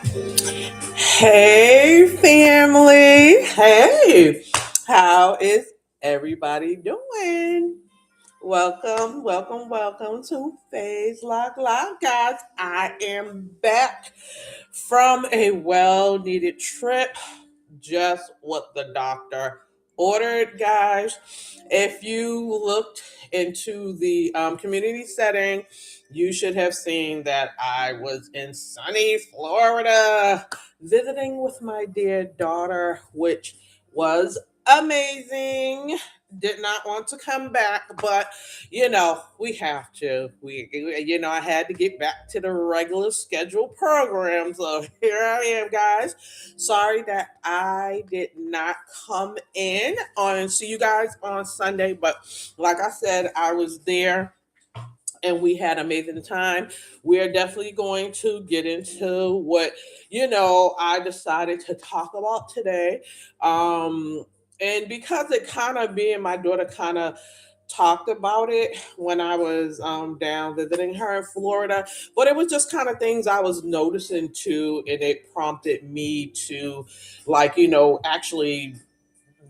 Hey, family. Hey, how is everybody doing? Welcome to Phase Lock Live, guys. I am back from a well needed trip, just what the doctor ordered, guys. If you looked into the community setting, you should have seen that I was in sunny Florida visiting with my dear daughter, which was amazing. Did not want to come back, but we have to. I had to get back to the regular scheduled program. So here I am, guys. Sorry that I did not come in on see you guys on Sunday, but like I said, I was there and we had an amazing time. We're definitely going to get into what I decided to talk about today. And because it kind of me and my daughter kind of talked about it when I was down visiting her in Florida, but it was just kind of things I was noticing too, and it prompted me to, like, actually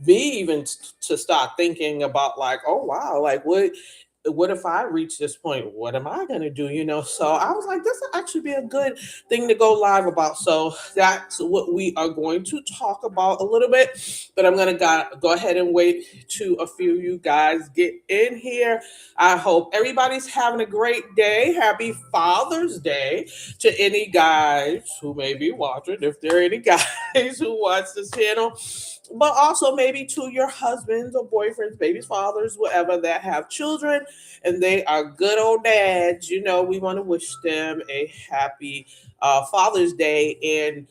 me even to start thinking about, like, oh wow, like what if I reach this point? What am I going to do? So I was like, this will actually be a good thing to go live about. So that's what we are going to talk about a little bit. But I'm going to go ahead and wait to a few of you guys get in here. I hope everybody's having a great day. Happy Father's Day to any guys who may be watching, if there are any guys who watch this channel, but also maybe to your husbands or boyfriends, babies, fathers, whatever, that have children and they are good old dads. We want to wish them a happy Father's Day. And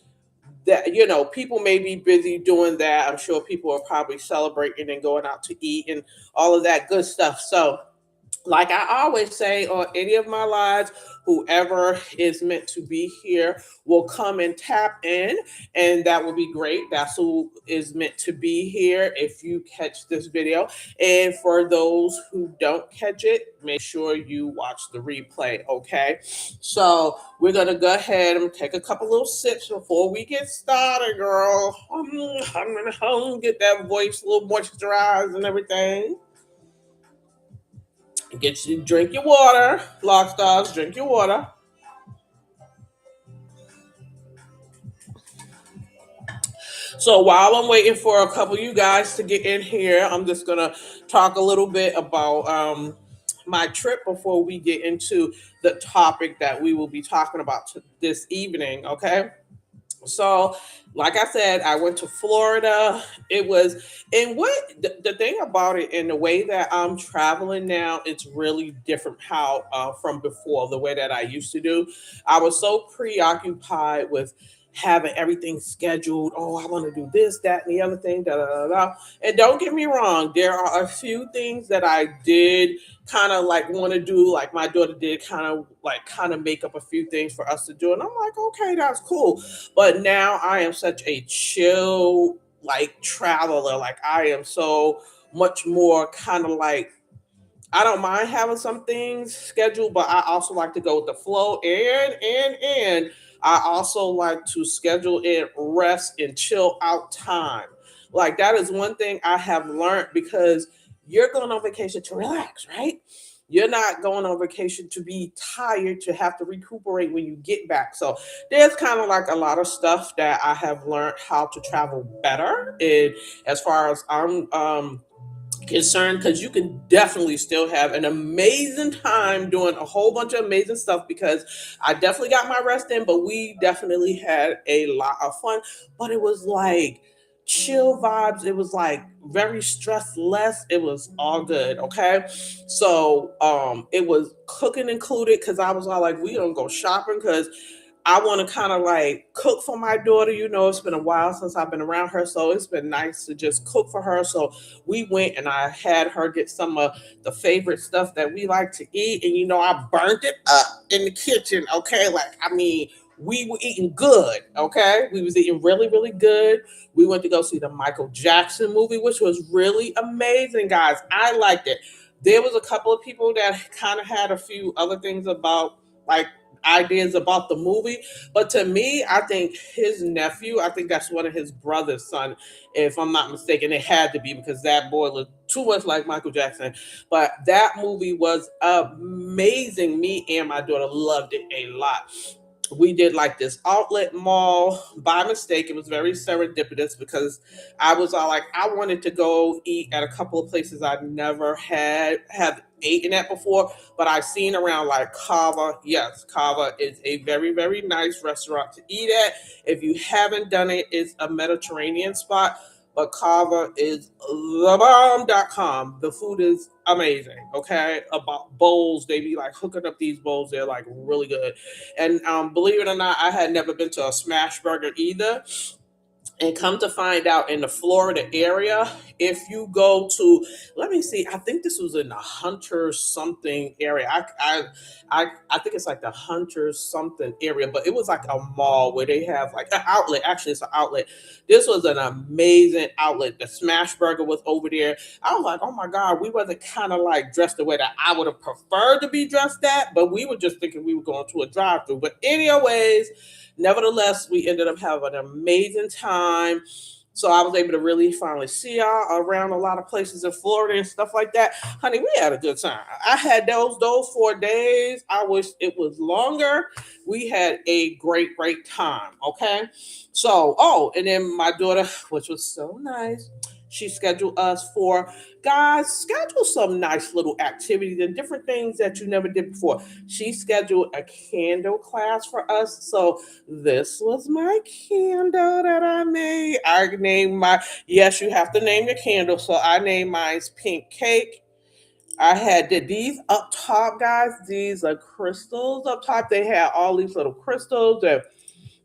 that, people may be busy doing that. I'm sure people are probably celebrating and going out to eat and all of that good stuff. So like I always say on any of my lives, whoever is meant to be here will come and tap in, and that will be great. That's who is meant to be here if you catch this video. And for those who don't catch it, make sure you watch the replay, okay? So we're gonna go ahead and take a couple little sips before we get started, girl. I'm gonna get that voice a little moisturized and everything. Drink your water, lock stars, drink your water. So while I'm waiting for a couple of you guys to get in here, I'm just gonna talk a little bit about my trip before we get into the topic that we will be talking about this evening. Okay. So, like I said, I went to Florida. It was, and what the thing about it, and the way that I'm traveling now, it's really different how from before, the way that I used to do. I was so preoccupied with having everything scheduled. Oh, I want to do this, that, and the other thing. Da da da da. And don't get me wrong, there are a few things that I did kind of like want to do, like my daughter did, kind of make up a few things for us to do, and I'm like, okay, that's cool. But now I am such a chill, like, traveler. Like, I am so much more kind of like, I don't mind having some things scheduled, but I also like to go with the flow. And I also like to schedule in rest and chill out time. Like, that is one thing I have learned, because you're going on vacation to relax, right? You're not going on vacation to be tired, to have to recuperate when you get back. So there's kind of like a lot of stuff that I have learned how to travel better. And as far as I'm concerned, because you can definitely still have an amazing time doing a whole bunch of amazing stuff, because I definitely got my rest in, but we definitely had a lot of fun. But it was like chill vibes. It was like very stress less. It was all good. Okay. So it was cooking included, because I was all like, we don't go shopping, because I want to kind of like cook for my daughter. It's been a while since I've been around her, so it's been nice to just cook for her. So we went and I had her get some of the favorite stuff that we like to eat, and I burnt it up in the kitchen. Okay, like, I mean, we were eating good. Okay, we was eating really, really good. We went to go see the Michael Jackson movie, which was really amazing, guys. I liked it. There was a couple of people that kind of had a few other things about, like, ideas about the movie. But to me, I think his nephew, I think that's one of his brother's son, if I'm not mistaken. It had to be because that boy looked too much like Michael Jackson. But that movie was amazing. Me and my daughter loved it a lot. We did like this outlet mall by mistake. It was very serendipitous because I was all like, I wanted to go eat at a couple of places I never have eaten at before, but I've seen around like Kava. Yes, Kava is a very, very nice restaurant to eat at. If you haven't done it, it's a Mediterranean spot, but Kava is thebomb.com. The food is amazing. Okay. About bowls, they be like hooking up these bowls. They're like really good. And believe it or not, I had never been to a smash burger either. And come to find out, in the Florida area, if you go to, let me see, I think this was in the Hunter something area. I think it's like the Hunter something area, but it was like a mall where they have like an outlet. Actually, it's an outlet. This was an amazing outlet. The Smash Burger was over there. I was like, oh my God, we wasn't kind of like dressed the way that I would have preferred to be dressed at, but we were just thinking we were going to a drive through. But anyways, nevertheless, we ended up having an amazing time. So I was able to really finally see y'all around a lot of places in Florida and stuff like that. Honey, we had a good time. I had those 4 days. I wish it was longer. We had a great time. Okay. So, oh, and then my daughter, which was so nice, she scheduled us for, guys, schedule some nice little activities and different things that you never did before. She scheduled a candle class for us. So this was my candle that I made. I named my, yes, you have to name your candle. So I named mine's Pink Cake. I had these up top, guys. These are crystals up top. They had all these little crystals, and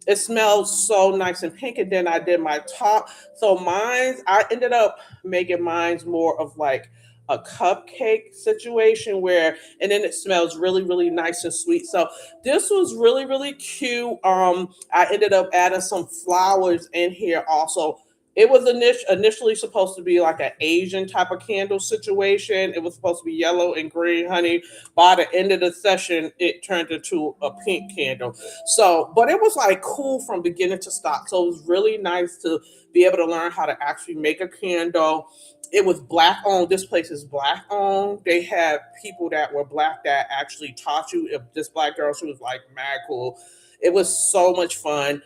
it smells so nice and pink. And then I did my top. So mine's, I ended up making mine's more of like a cupcake situation where, and then it smells really, really nice and sweet. So this was really, really cute. I ended up adding some flowers in here also. It was initially supposed to be like an Asian type of candle situation. It was supposed to be yellow and green, honey. By the end of the session, it turned into a pink candle. So, but it was like cool from beginning to stop. So it was really nice to be able to learn how to actually make a candle. It was black owned. This place is black owned. They had people that were black that actually taught you. If this black girl, she was like mad cool. It was so much fun.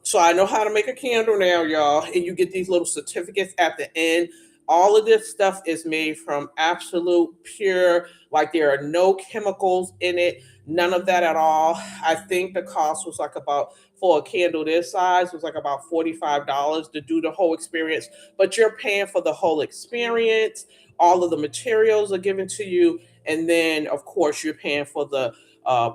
So I know how to make a candle now, y'all. And you get these little certificates at the end. All of this stuff is made from absolute pure, like there are no chemicals in it, none of that at all. I think the cost was like about, for a candle this size, was like about $45 to do the whole experience. But you're paying for the whole experience. All of the materials are given to you. And then, of course, you're paying for the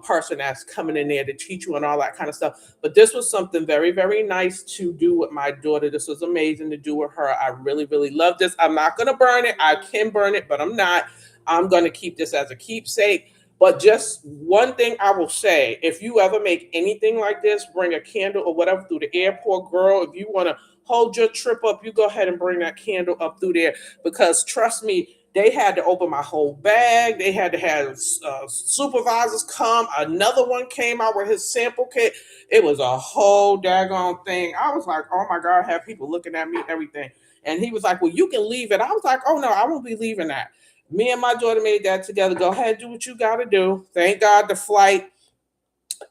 person that's coming in there to teach you and all that kind of stuff. But this was something very, very nice to do with my daughter. This was amazing to do with her. I really, really love this. I'm not going to burn it. I can burn it, but I'm not. I'm going to keep this as a keepsake. But just one thing I will say, if you ever make anything like this, bring a candle or whatever through the airport, girl, if you want to hold your trip up, you go ahead and bring that candle up through there. Because trust me, they had to open my whole bag. They had to have supervisors come. Another one came out with his sample kit. It was a whole daggone thing. I was like, oh my God, I have people looking at me, everything. And he was like, well, you can leave it. I was like, oh no, I won't be leaving that. Me and my daughter made that together. Go ahead, do what you got to do. Thank God the flight,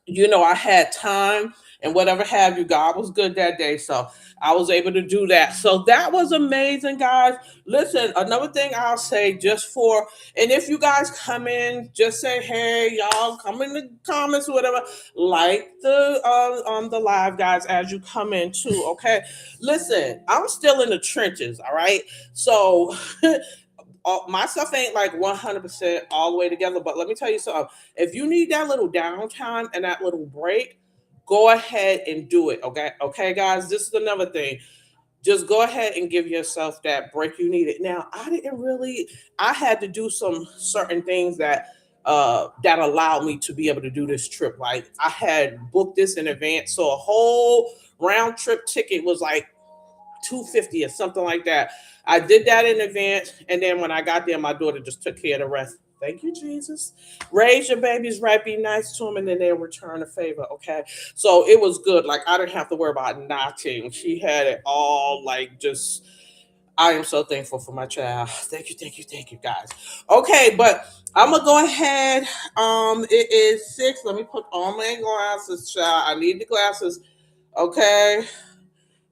I had time and whatever have you. God was good that day. So I was able to do that. So that was amazing, guys. Listen, another thing I'll say just for, and if you guys come in, just say, hey, y'all, come in the comments or whatever, like the live, guys, as you come in too. Okay. Listen, I'm still in the trenches. All right. So my stuff ain't like 100% all the way together, but let me tell you something. If you need that little downtime and that little break, go ahead and do it. Okay, guys. This is another thing. Just go ahead and give yourself that break you needed. Now, I didn't really. I had to do some certain things that allowed me to be able to do this trip. Like I had booked this in advance, so a whole round trip ticket was like 250 or something like that. I did that in advance, and then when I got there, my daughter just took care of the rest. Thank you, Jesus. Raise your babies right, be nice to them, and then they'll return the favor. Okay. So it was good. Like I didn't have to worry about knocking. She had it all like just I am so thankful for my child. Thank you, guys. Okay, but I'm gonna go ahead. It is 6. Let me put on my glasses, child. I need the glasses. Okay.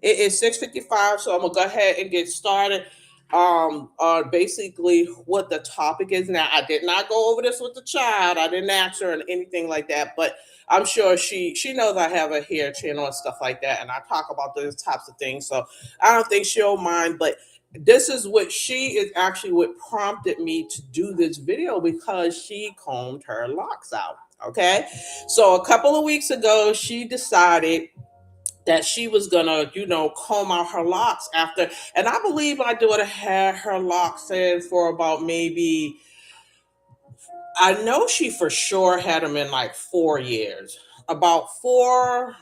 It is 6:55, so I'm gonna go ahead and get started. On basically what the topic is. Now, I did not go over this with the child. I didn't ask her or anything like that, but I'm sure she knows I have a hair channel and stuff like that, and I talk about those types of things. So I don't think she'll mind. But this is what she is actually what prompted me to do this video because she combed her locks out. Okay, so a couple of weeks ago, she decided that she was gonna, comb out her locks after, and I believe my daughter had her locks in for about maybe, I know she for sure had them in like 4 years, about 4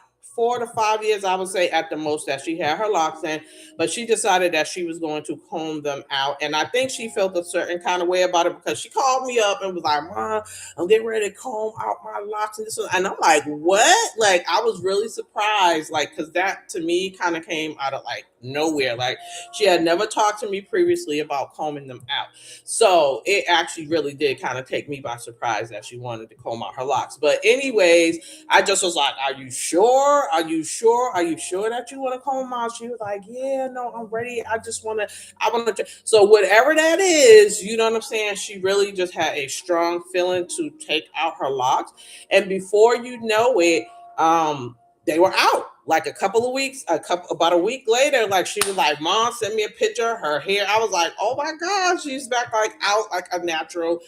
to 5 years, I would say at the most that she had her locks in. But she decided that she was going to comb them out, and I think she felt a certain kind of way about it because she called me up and was like, "Mom, I'm getting ready to comb out my locks," and this, and I'm like, "What?" Like I was really surprised, like because that to me kind of came out of like nowhere. Like she had never talked to me previously about combing them out. So it actually really did kind of take me by surprise that she wanted to comb out her locks. But anyways, I just was like, "Are you sure? Are you sure? Are you sure that you want to comb them out?" She was like, "Yeah, no, I'm ready. I want to." So whatever that is, you know what I'm saying? She really just had a strong feeling to take out her locks. And before you know it, they were out like a couple of weeks, about a week later. Like she was like, "Mom, send me a picture of her hair." I was like, "Oh my god, she's back like out like a natural,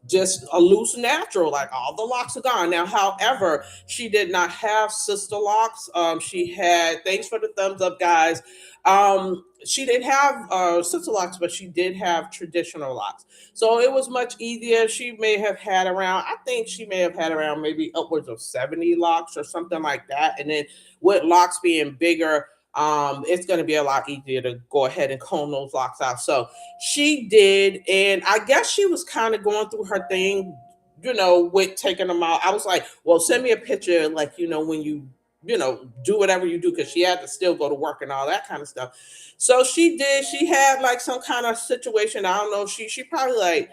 just a loose natural, like all the locks are gone." Now however, she did not have sister locks. She had, thanks for the thumbs up, guys. She didn't have sister locks, but she did have traditional locks, so it was much easier. She may have had around, I think she may have had around maybe upwards of 70 locks or something like that. And then with locks being bigger, it's going to be a lot easier to go ahead and comb those locks out. So she did, and I guess she was kind of going through her thing, with taking them out. I was like, "Well, send me a picture, like, when you, do whatever you do," because she had to still go to work and all that kind of stuff. So she did. She had like some kind of situation. I don't know. She probably like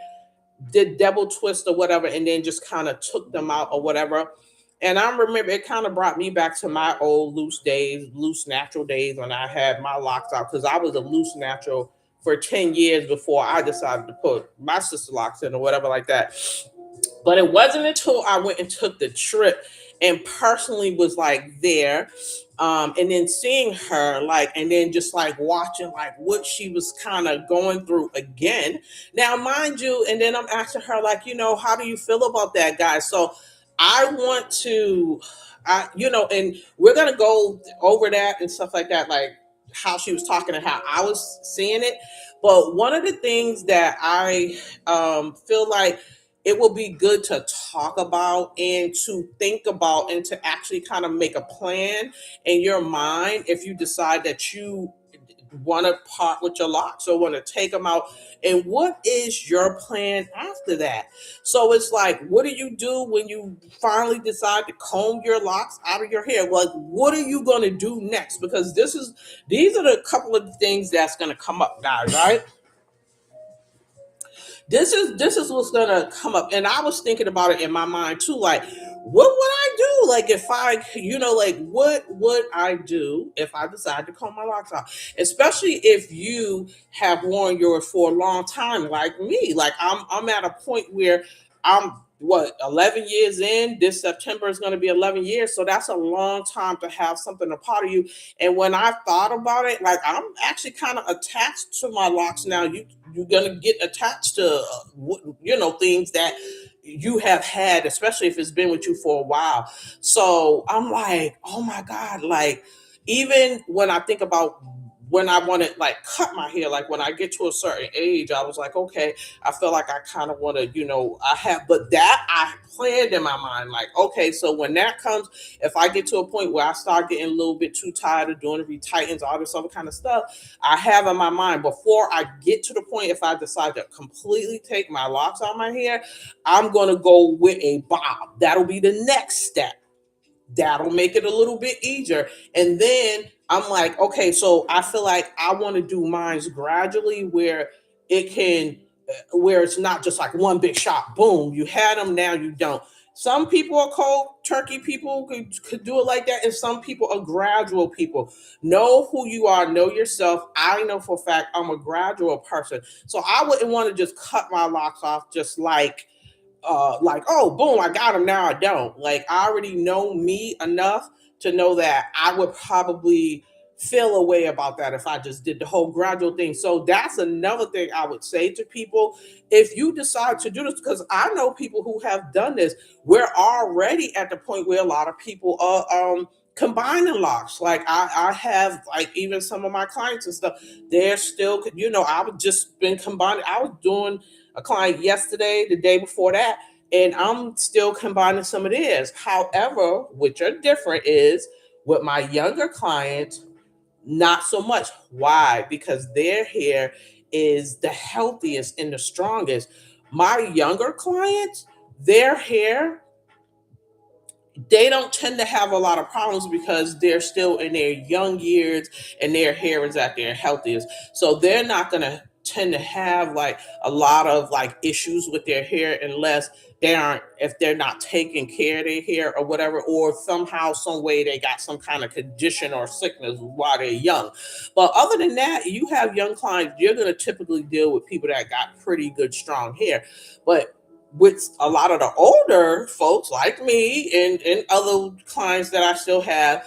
did double twist or whatever, and then just kind of took them out or whatever. And I remember it kind of brought me back to my old loose days, loose natural days when I had my locks out because I was a loose natural for 10 years before I decided to put my sister locks in or whatever like that. But it wasn't until I went and took the trip and personally was like there, and then seeing her like, and then just like watching like what she was kind of going through again. Now, mind you, and then I'm asking her like, how do you feel about that, guys? So I want to, and we're gonna go over that and stuff like that, like how she was talking and how I was seeing it. But one of the things that I feel like it will be good to talk about and to think about and to actually kind of make a plan in your mind if you decide that you want to part with your locks or want to take them out, and what is your plan after that. So it's like, what do you do when you finally decide to comb your locks out of your hair? Like, what are you going to do next? Because these are the couple of things that's going to come up, guys, right? This is what's gonna come up, and I was thinking about it in my mind too, like what would I do, like if I, like what would I do if I decide to comb my locks out, especially if you have worn yours for a long time like me. Like I'm at a point where I'm what, 11 years in. This September is going to be 11 years, so that's a long time to have something a part of you. And when I thought about it, like I'm actually kind of attached to my locks now. You're gonna get attached to things that you have had, especially if it's been with you for a while. So I'm like, oh my god, like even when I think about when I want to like cut my hair, like when I get to a certain age, I was like, okay, I feel like I kind of want to, I have, but that I planned in my mind, like, okay, so when that comes, if I get to a point where I start getting a little bit too tired of doing the retightens, all this other kind of stuff, I have in my mind before I get to the point, if I decide to completely take my locks out of my hair, I'm going to go with a bob. That'll be the next step. That'll make it a little bit easier. And then I'm like, okay, so I feel like I want to do mines gradually where it can, where it's not just like one big shot, boom, you had them, now you don't. Some people are cold turkey people could do it like that, and some people are gradual people. Know who you are, know yourself. I know for a fact I'm a gradual person. So I wouldn't want to just cut my locks off just like, oh boom, I got them, now I don't. Like, I already know me enough to know that I would probably feel a way about that if I just did the whole gradual thing. So that's another thing I would say to people. If you decide to do this, because I know people who have done this, we're already at the point where a lot of people are combining locks. Like I have, like, even some of my clients and stuff, they're still, I've just been combining. I was doing a client yesterday, the day before that, and I'm still combining some of theirs. However, which are different is with my younger clients, not so much. Why? Because their hair is the healthiest and the strongest. My younger clients, their hair, they don't tend to have a lot of problems because they're still in their young years and their hair is at their healthiest. So they're not going to tend to have like a lot of like issues with their hair unless they aren't, if they're not taking care of their hair or whatever, or somehow some way they got some kind of condition or sickness while they're young. But other than that, you have young clients, you're going to typically deal with people that got pretty good strong hair. But with a lot of the older folks like me and other clients that I still have,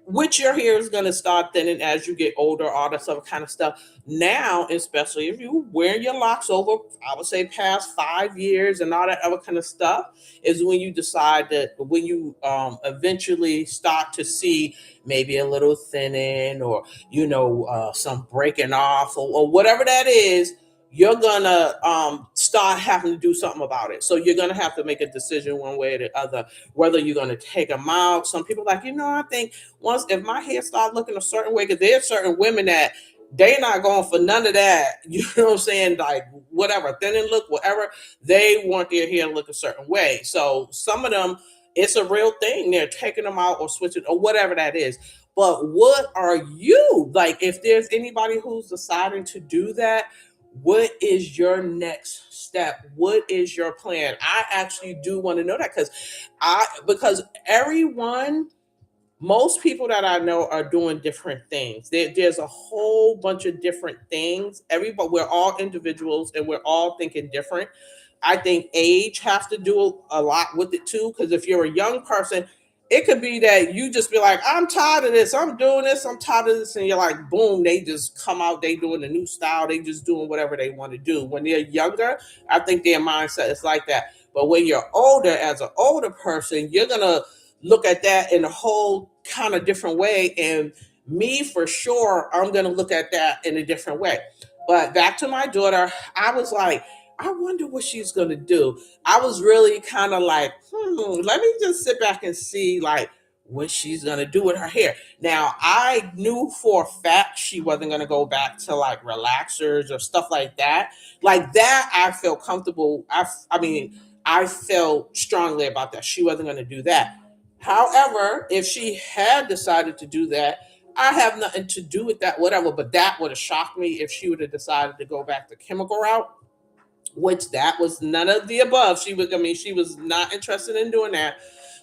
which your hair is going to start thinning as you get older, all that other kind of stuff. Now, especially if you wear your locks over, I would say past 5 years and all that other kind of stuff, is when you decide that when you eventually start to see maybe a little thinning or, some breaking off or whatever that is, you're gonna start having to do something about it. So you're gonna have to make a decision one way or the other, whether you're gonna take them out. Some people like, I think once if my hair start looking a certain way, because there's certain women that they not going for none of that. You know what I'm saying? Like whatever, thinning look, whatever. They want their hair to look a certain way. So some of them, it's a real thing. They're taking them out or switching or whatever that is. But what are you like? If there's anybody who's deciding to do that, what is your next step? What is your plan? I actually do want to know that because everyone, most people that I know are doing different things. There's a whole bunch of different things. Everybody, we're all individuals and we're all thinking different. I think age has to do a lot with it too. Because if you're a young person, it could be that you just be like, I'm tired of this. I'm doing this. I'm tired of this. And you're like, boom, they just come out. They doing a new style. They just doing whatever they want to do. When they're younger, I think their mindset is like that. But when you're older, as an older person, you're going to look at that in a whole kind of different way. And me, for sure, I'm going to look at that in a different way. But back to my daughter, I was like, I wonder what she's going to do. I was really kind of like, let me just sit back and see like what she's going to do with her hair. Now, I knew for a fact she wasn't going to go back to like relaxers or stuff like that. Like that, I felt comfortable. I mean, I felt strongly about that. She wasn't going to do that. However, if she had decided to do that, I have nothing to do with that, whatever. But that would have shocked me if she would have decided to go back the chemical route, which that was none of the above. She was not interested in doing that.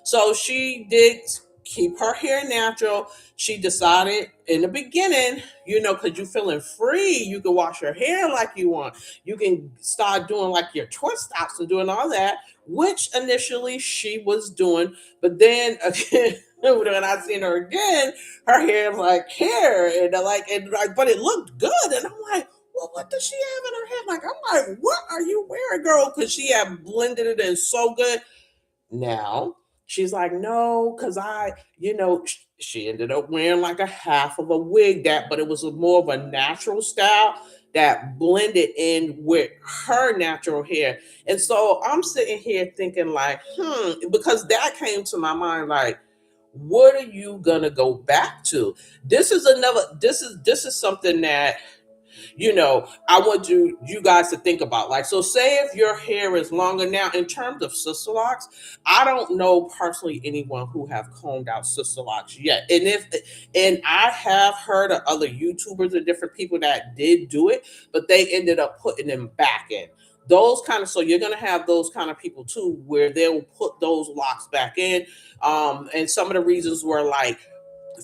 So she did keep her hair natural. She decided in the beginning, because you're feeling free, you can wash your hair like you want. You can start doing like your twist outs and doing all that, which initially she was doing. But then again, when I seen her again, her hair was like hair and but it looked good. And I'm like, well, what does she have in her hair? Like, I'm like, what are you wearing, girl? Because she had blended it in so good. Now, She's like, no, because she ended up wearing like a half of a wig, but it was more of a natural style that blended in with her natural hair. And so I'm sitting here thinking like, because that came to my mind like, what are you gonna go back to? This is something that I want you guys to think about. Like, so say if your hair is longer now, in terms of sister locks, I don't know personally anyone who have combed out sister locks yet. And I have heard of other YouTubers and different people that did do it, but they ended up putting them back in. Those kind of, so you're gonna have those kind of people too, where they'll put those locks back in. And some of the reasons were like,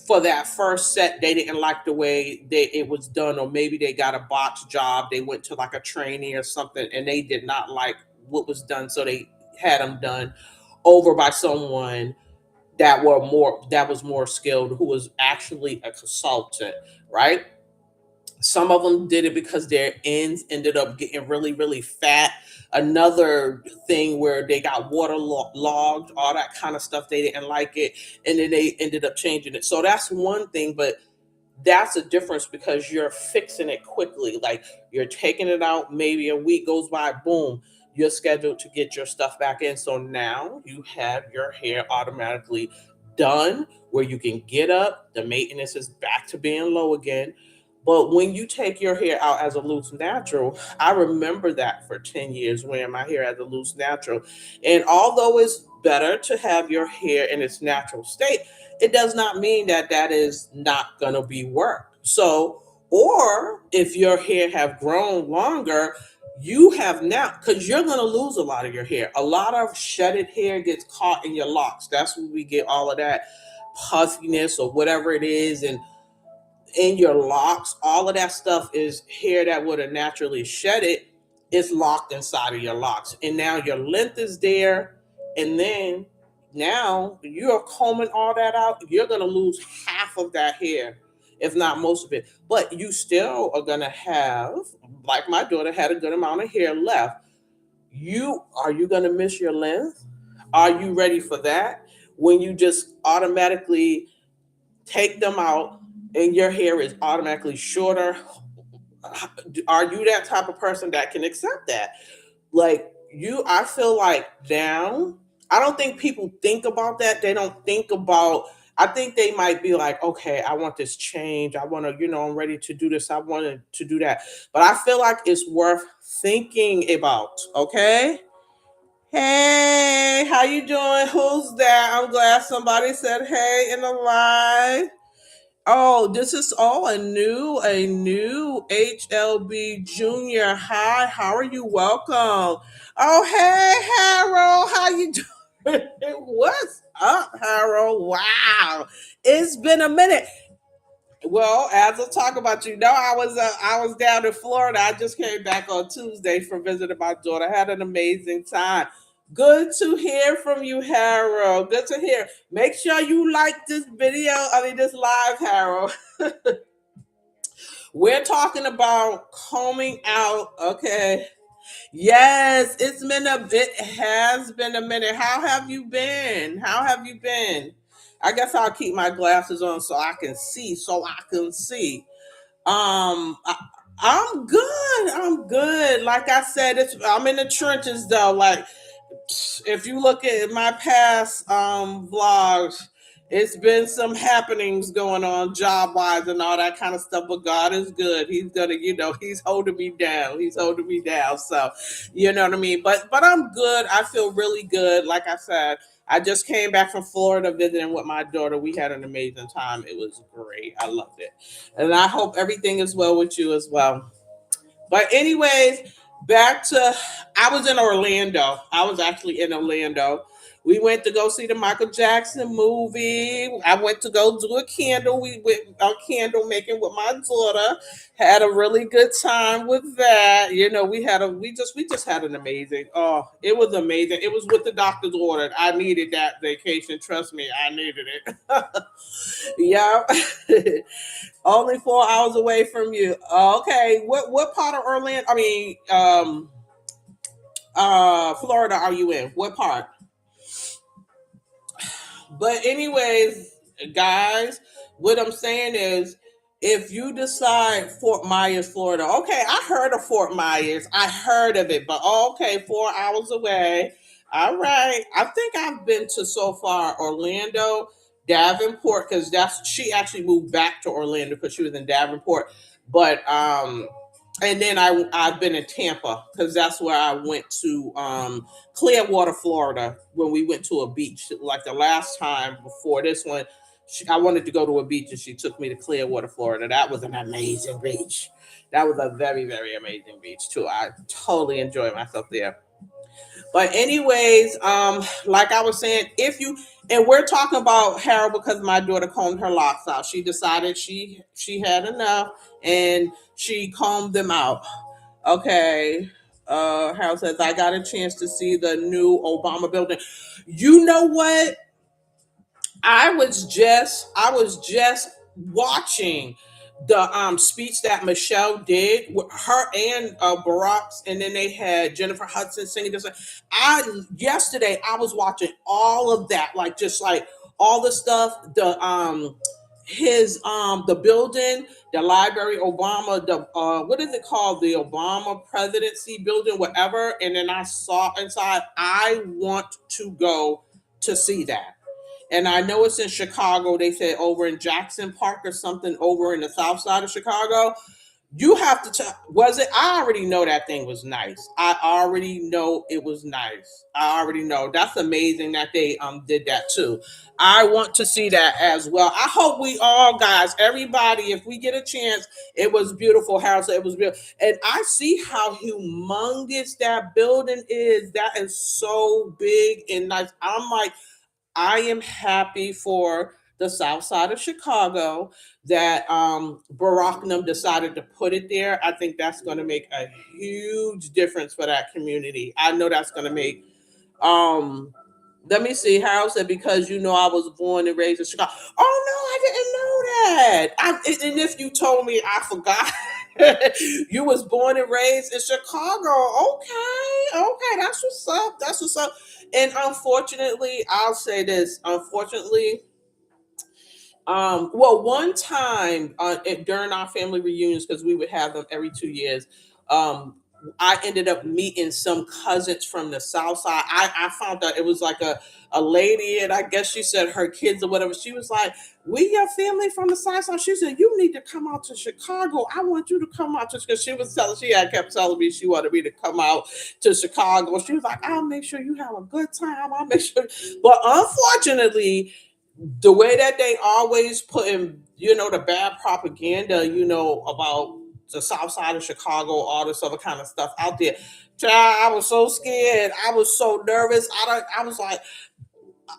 for that first set they didn't like the way it was done, or maybe they got a botched job, they went to like a trainee or something and they did not like what was done, so they had them done over by someone that was more skilled, who was actually a consultant, right? Some of them did it because their ends ended up getting really, really fat. Another thing where they got waterlogged, all that kind of stuff. They didn't like it, and then they ended up changing it. So that's one thing, but that's a difference because you're fixing it quickly. Like, you're taking it out, maybe a week goes by, boom, you're scheduled to get your stuff back in. So now you have your hair automatically done, where you can get up, the maintenance is back to being low again. But when you take your hair out as a loose natural, I remember that for 10 years wearing my hair as a loose natural. And although it's better to have your hair in its natural state, it does not mean that that is not going to be work. So, or if your hair have grown longer, you have now, because you're going to lose a lot of your hair. A lot of shedded hair gets caught in your locks. That's where we get all of that puffiness or whatever it is. And in your locks, all of that stuff is hair that would have naturally shed it. It's locked inside of your locks. And now your length is there. And then now you're combing all that out. You're going to lose half of that hair, if not most of it. But you still are going to have, like my daughter had a good amount of hair left. Are you going to miss your length? Are you ready for that? When you just automatically take them out and your hair is automatically shorter, are you that type of person that can accept that? Like, I feel like now, I don't think people think about that. They don't think about, I think they might be like, okay, I want this change, I want to, I'm ready to do this, I wanted to do that. But I feel like it's worth thinking about. Okay, hey, how you doing? Who's that? I'm glad somebody said hey in the live. Oh, this is a new HLB Junior. Hi, how are you? Welcome. Oh, hey, Harold, how you doing? What's up, Harold? Wow, it's been a minute. Well, as I talk about, I was down in Florida. I just came back on Tuesday from visiting my daughter. I had an amazing time. Good to hear from you, Harold. Good to hear. Make sure you like this video. I mean, this live, Harold. We're talking about combing out. Okay. Yes, it has been a minute. How have you been? How have you been? I guess I'll keep my glasses on so I can see. I'm good. I'm good. Like I said, I'm in the trenches though. Like, if you look at my past vlogs, it's been some happenings going on job wise and all that kind of stuff. But God is good. He's gonna, He's holding me down. He's holding me down. So, you know what I mean. But I'm good. I feel really good. Like I said, I just came back from Florida visiting with my daughter. We had an amazing time. It was great. I loved it, and I hope everything is well with you as well. But anyways, back to, I was in Orlando. I was actually in Orlando. We went to go see the Michael Jackson movie. I went to go do a candle. We went candle making with my daughter. Had a really good time with that. We just had an amazing. Oh, it was amazing. It was with the doctor's order. I needed that vacation. Trust me, I needed it. Yeah. Only 4 hours away from you. Okay. What part of Orlando? I mean, Florida are you in? What part? But anyways, guys, what I'm saying is, if you decide Fort Myers, Florida, okay, I heard of Fort Myers. I heard of it, but okay, 4 hours away. All right. I think I've been to so far Orlando, Davenport, because that's she actually moved back to Orlando because she was in Davenport. But and then I've been in Tampa because that's where I went to Clearwater, Florida, when we went to a beach. Like the last time before this one, I wanted to go to a beach and she took me to Clearwater, Florida. That was an amazing beach. That was a very, very amazing beach too. I totally enjoyed myself there. But anyways, like I was saying, if you and we're talking about Harold because my daughter combed her locks out. She decided she had enough and she combed them out. Okay. Harold says I got a chance to see the new Obama building. You know what? I was just watching the speech that Michelle did with her and Barack's, and then they had Jennifer Hudson singing this. I Yesterday I was watching all of that, like just like all the stuff, the building, the library, Obama, the what is it called, the Obama presidency building, whatever. And then I saw inside. I want to go to see that, and I know it's in Chicago. They said over in Jackson Park or something over in the south side of Chicago. You have to tell, was it? I already know that thing was nice. I already know it was nice. I already know. That's amazing that they did that too. I want to see that as well. I hope we all, guys, everybody, if we get a chance, it was beautiful house. It was beautiful. And I see how humongous that building is. That is so big and nice. I'm like, I am happy for the South Side of Chicago that Barack and them decided to put it there. I think that's going to make a huge difference for that community. I know that's going to make. Um, Let me see. Harold said because you know I was born and raised in Chicago. Oh no, I didn't know that. And if you told me, I forgot. You was born and raised in Chicago. Okay, okay, that's what's up. That's what's up. And unfortunately, I'll say this. Unfortunately, well, one time during our family reunions, because we would have them every 2 years, um, I ended up meeting some cousins from the South Side. I found out it was like a lady, and I guess she said her kids or whatever. She was like, "We your family from the South Side." She said, "You need to come out to Chicago. I want you to come out to," because she had kept telling me she wanted me to come out to Chicago. She was like, "I'll make sure you have a good time. I'll make sure," but unfortunately the way that they always put in, the bad propaganda, about the South Side of Chicago, all this other kind of stuff out there. Child, I was so scared. I was so nervous. I was like,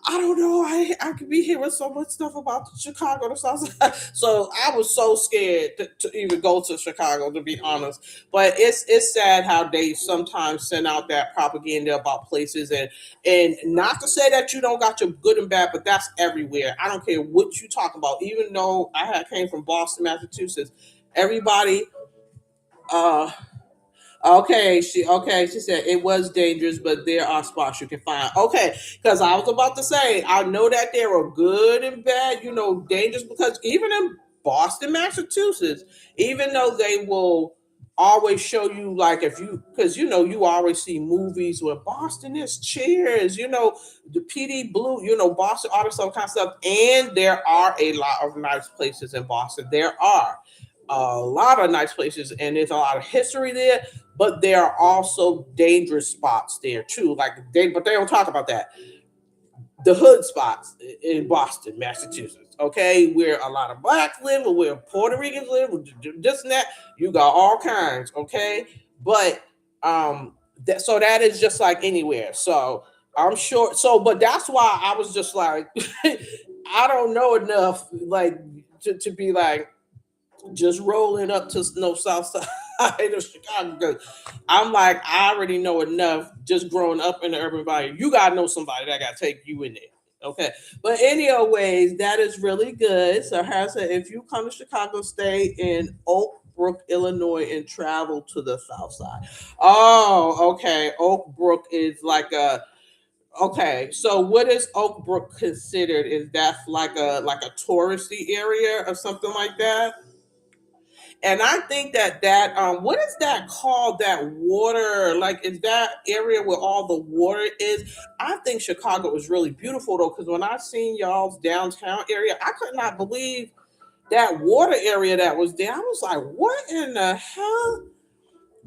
I don't know. I could be hearing so much stuff about Chicago, the South Side. So I was so scared to even go to Chicago, to be honest. But it's sad how they sometimes send out that propaganda about places, and not to say that you don't got your good and bad, but that's everywhere. I don't care what you talk about. Even though came from Boston, Massachusetts, everybody. She said it was dangerous, but there are spots you can find. Okay, because I was about to say I know that there are good and bad, dangerous, because even in Boston, Massachusetts, even though they will always show you, like, if you, because you always see movies where Boston is cheers, the PD Blue, Boston, all this other kind of stuff, and there are a lot of nice places in Boston. There are a lot of nice places, and there's a lot of history there, but there are also dangerous spots there too. But they don't talk about that. The hood spots in Boston, Massachusetts. Okay, where a lot of blacks live, or where Puerto Ricans live, or this and that. You got all kinds. Okay, but so that is just like anywhere. So I'm sure. So, but that's why I was just like, I don't know enough, like to be like just rolling up to no south side of Chicago. 'Cause I'm like, I already know enough just growing up in the urban environment. You gotta know somebody that gotta take you in there. Okay. But anyways, that is really good. So Harris said if you come to Chicago, stay in Oak Brook, Illinois, and travel to the south side. Oh, okay. Oak Brook is like a Okay, so what is Oak Brook considered? Is that like a touristy area or something like that? And I think that what is that called? That water, like, is that area where all the water is? I think Chicago is really beautiful though, because when I seen y'all's downtown area, I could not believe that water area that was there. I was like, what in the hell?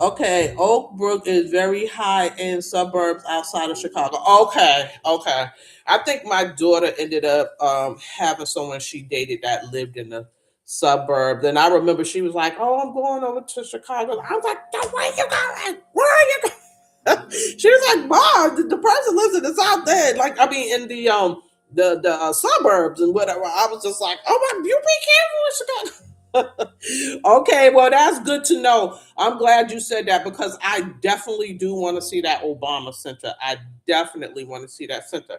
Okay, Oak Brook is very high in suburbs outside of Chicago. Okay, okay. I think my daughter ended up having someone she dated that lived in the suburbs. And I remember she was like, "Oh, I'm going over to Chicago." I was like, "No, where you going? Where are you going?" She was like, "Mom, the person lives in the South End. Like, I mean, in the suburbs and whatever." I was just like, "Oh my, you be careful in Chicago." Okay, well, that's good to know. I'm glad you said that because I definitely do want to see that Obama Center. I definitely want to see that center.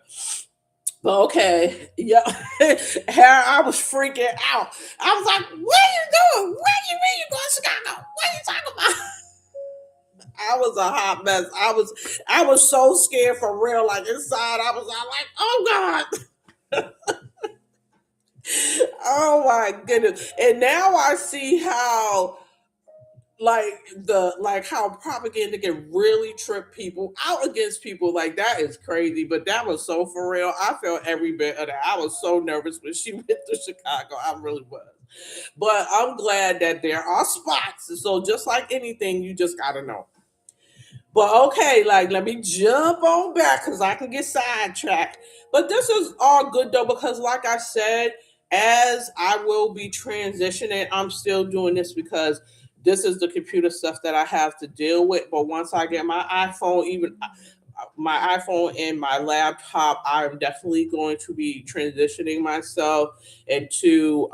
But okay, yeah, I was freaking out. I was like, "What are you doing? Where you mean you going to Chicago? What are you talking about?" I was a hot mess. I was so scared for real. Like inside, I was like, "Oh God." Oh my goodness. And now I see how how propaganda can really trip people out against people. Like that is crazy. But that was so for real. I felt every bit of that. I was so nervous when she went to Chicago. I really was. But I'm glad that there are spots. So just like anything, you just gotta know. But okay, like let me jump on back because I can get sidetracked. But this is all good though, because like I said, as I will be transitioning, I'm still doing this because this is the computer stuff that I have to deal with. But once I get my iPhone, even my iPhone and my laptop, I'm definitely going to be transitioning myself into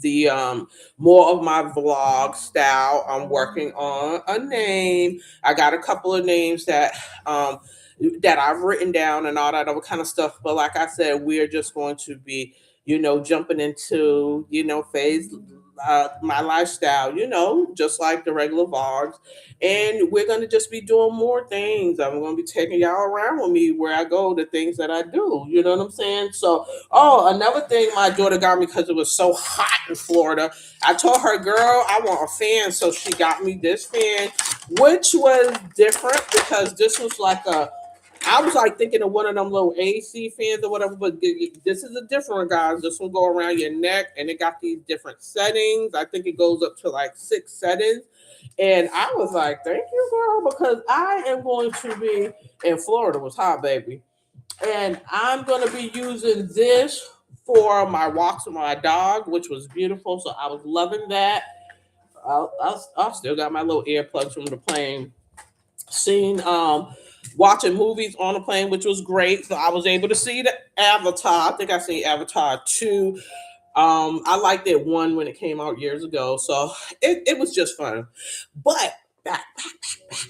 the more of my vlog style. I'm working on a name. I got a couple of names that I've written down and all that other kind of stuff. But like I said, we're just going to be, jumping into, phase my lifestyle, just like the regular vlogs. And we're going to just be doing more things. I'm going to be taking y'all around with me where I go, the things that I do. You know what I'm saying? So, oh, another thing my daughter got me because it was so hot in Florida. I told her, girl, I want a fan. So she got me this fan, which was different because this was like I was like thinking of one of them little AC fans or whatever, but this is a different one, guys. This one go around your neck and it got these different settings. I think it goes up to like 6 settings. And I was like, thank you, girl, because I am going to be in Florida was hot, baby. And I'm going to be using this for my walks with my dog, which was beautiful. So I was loving that. I still got my little earplugs from the plane. Seen watching movies on a plane, which was great. So I was able to see the Avatar. I think I seen Avatar 2. I liked it one when it came out years ago. So it was just fun. But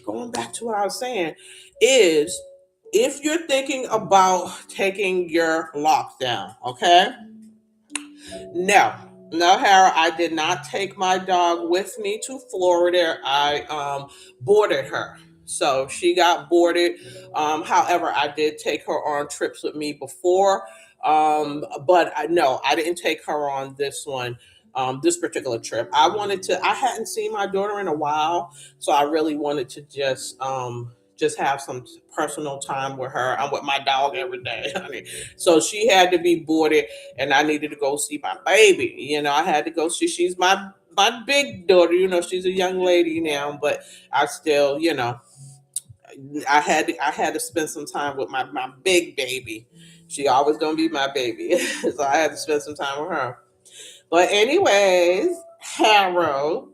going back to what I was saying is if you're thinking about taking your lockdown, okay? No, no, Hera, I did not take my dog with me to Florida. I boarded her. So she got boarded. However, I did take her on trips with me before. But no, I didn't take her on this one, this particular trip. I hadn't seen my daughter in a while. So I really wanted to just have some personal time with her. I'm with my dog every day, honey. So she had to be boarded and I needed to go see my baby. I had to go see. She's my big daughter. She's a young lady now, but I still, I had to spend some time with my big baby. She always gonna be my baby, so I had to spend some time with her. But anyways, Harold,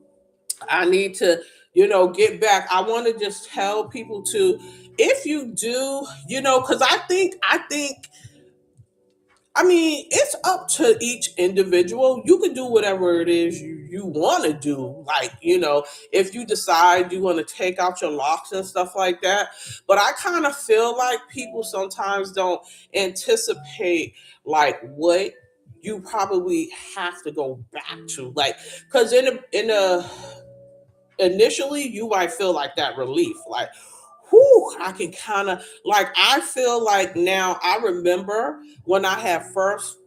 I need to, get back. I want to just tell people to, if you do, because I mean, it's up to each individual. You can do whatever it is you want to do. Like, if you decide you want to take out your locks and stuff like that. But I kind of feel like people sometimes don't anticipate like what you probably have to go back to. Like, because initially you might feel like that relief. Like, I can kind of like, I feel like now I remember when I had first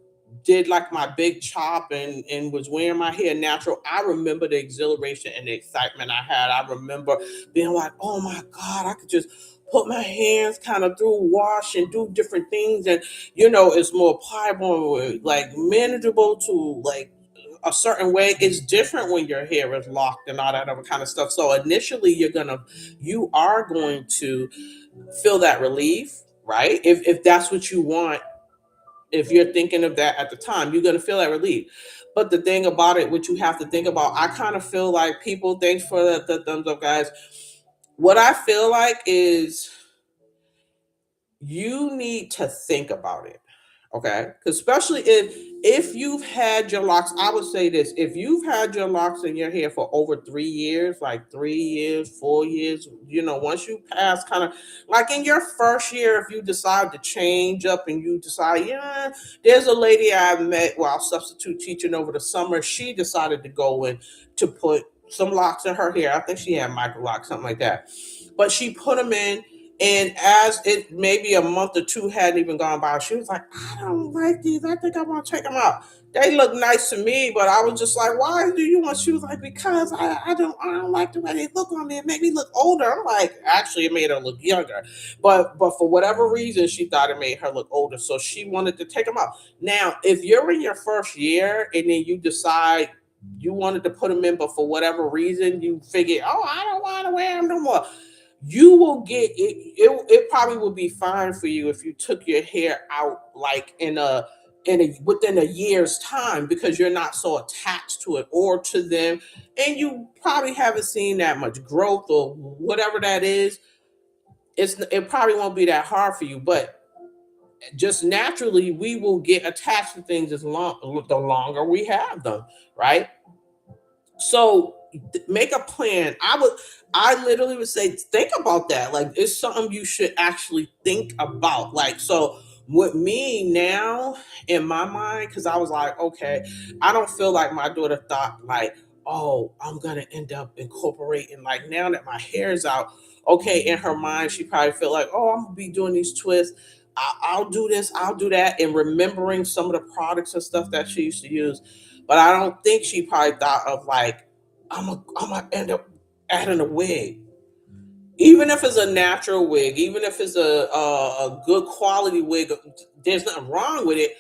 did like my big chop and was wearing my hair natural. I remember the exhilaration and the excitement I had. I remember being like, oh my God, I could just put my hands kind of through wash and do different things. And, it's more pliable, like manageable to like a certain way. It's different when your hair is locked and all that other kind of stuff. So initially you are going to feel that relief, right? If that's what you want, if you're thinking of that at the time, you're going to feel that relief. But the thing about it, what you have to think about, I kind of feel like people, thanks for the thumbs up, guys. What I feel like is you need to think about it. Okay, especially if you've had your locks, I would say this: if you've had your locks in your hair for over 3 years, like 3 years, 4 years, once you pass kind of like in your first year, if you decide to change up and you decide, yeah, there's a lady I met while substitute teaching over the summer. She decided to go in to put some locks in her hair. I think she had micro locks, something like that, but she put them in, and as it maybe a month or two hadn't even gone by, she was like, I don't like these. I think I want to take them out. They look nice to me, but I was just like, why do you want? She was like, because I don't like the way they look on me. It made me look older. I'm like, actually, it made her look younger. But for whatever reason, she thought it made her look older. So she wanted to take them out. Now, if you're in your first year and then you decide you wanted to put them in, but for whatever reason, you figure, oh, I don't want to wear them no more, you will get it probably will be fine for you if you took your hair out like in a within a year's time, because you're not so attached to it or to them, and you probably haven't seen that much growth or whatever that is. It probably won't be that hard for you, but just naturally we will get attached to things the longer we have them, right? So make a plan. I literally would say, think about that. Like, it's something you should actually think about. Like, so with me now in my mind, because I was like, okay, I don't feel like my daughter thought like, oh, I'm gonna end up incorporating, like, now that my hair's out. Okay, in her mind, she probably felt like, oh, I'm gonna be doing these twists. I'll do this, I'll do that, and remembering some of the products and stuff that she used to use. But I don't think she probably thought of like, I'm gonna end up adding a wig, even if it's a natural wig, even if it's a good quality wig. There's nothing wrong with it,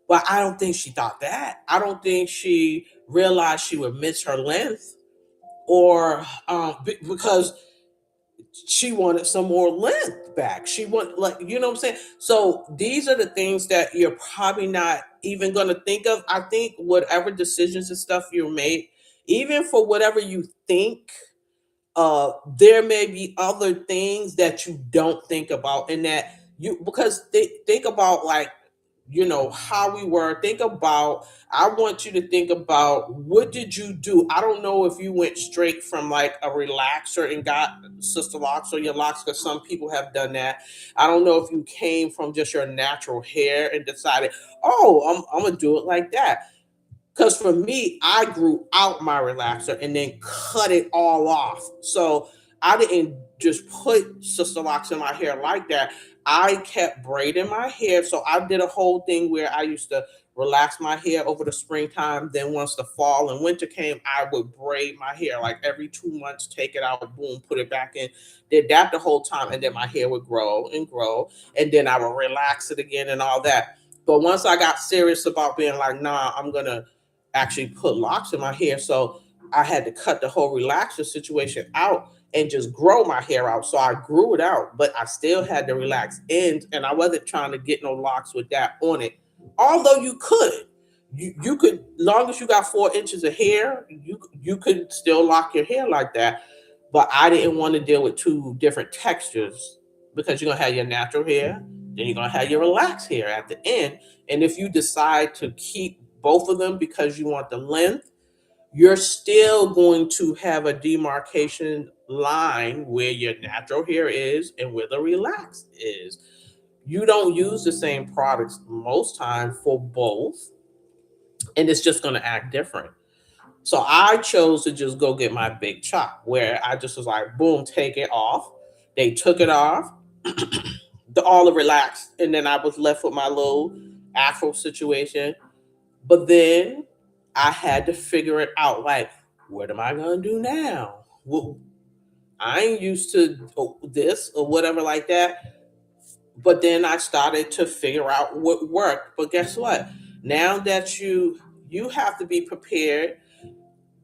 but I don't think she thought that. I don't think she realized she would miss her length, or because she wanted some more length back. She want, like, what I'm saying. So these are the things that you're probably not even going to think of. I think whatever decisions and stuff you made, even for whatever you think, there may be other things that you don't think about, and that you, because think about, like, how we were. Think about, I want you to think about, what did you do? I don't know if you went straight from like a relaxer and got sister locks or your locks, because some people have done that. I don't know if you came from just your natural hair and decided, oh, I'm gonna do it like that. Because for me, I grew out my relaxer and then cut it all off. So I didn't just put sister locks in my hair like that. I kept braiding my hair. So I did a whole thing where I used to relax my hair over the springtime. Then once the fall and winter came, I would braid my hair like every 2 months, take it out, boom, put it back in. Did that the whole time. And then my hair would grow and grow. And then I would relax it again and all that. But once I got serious about being like, nah, I'm going to actually put locks in my hair. So I had to cut the whole relaxer situation out and just grow my hair out. So I grew it out, but I still had the relaxed ends, and I wasn't trying to get no locks with that on it. Although you could. You could, long as you got 4 inches of hair, you could still lock your hair like that. But I didn't want to deal with two different textures, because you're gonna have your natural hair, then you're gonna have your relaxed hair at the end. And if you decide to keep both of them because you want the length, you're still going to have a demarcation line where your natural hair is and where the relaxed is. You don't use the same products most times for both, and it's just going to act different. So I chose to just go get my big chop, where I just was like, boom, take it off. They took it off, all relaxed, and then I was left with my little afro situation. But then I had to figure it out. Like, what am I gonna do now? Well, I ain't used to this or whatever like that. But then I started to figure out what worked. But guess what? Now that you have to be prepared.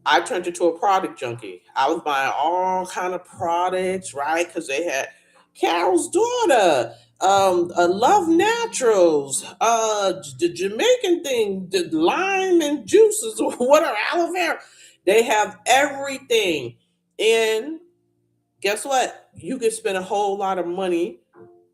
I turned into a product junkie. I was buying all kind of products, right? Because they had Carol's daughter, Love Naturals, the Jamaican thing, the lime and juices, or whatever, aloe vera. They have everything. And guess what? You can spend a whole lot of money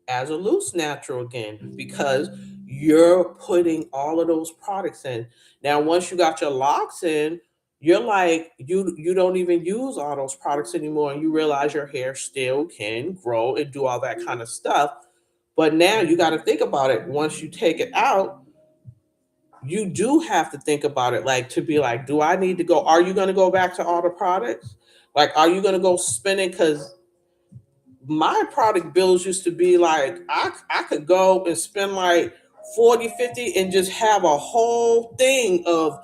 as a loose natural again because you're putting all of those products in. Now, once you got your locks in, you're like you don't even use all those products anymore, and you realize your hair still can grow and do all that kind of stuff. But now you got to think about it. Once you take it out, you do have to think about it, like to be like, do I need to go? Are you going to go back to all the products? Like, are you going to go spending? Because my product bills used to be like I could go and spend like 40, 50, and just have a whole thing of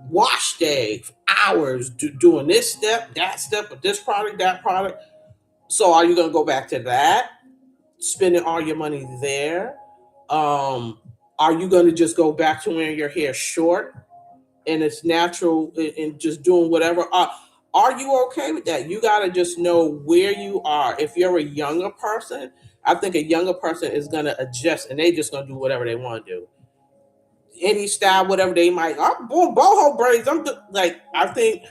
wash day hours doing this step, that step, with this product, that product. So are you going to go back to that, spending all your money there? um are you going to just go back to wearing your hair short and it's natural and just doing whatever? Are you okay with that? You got to just know where you are. If you're a younger person, I think a younger person is going to adjust and they just going to do whatever they want to do. Any style, whatever they might. I'm born boho braids. Like, I think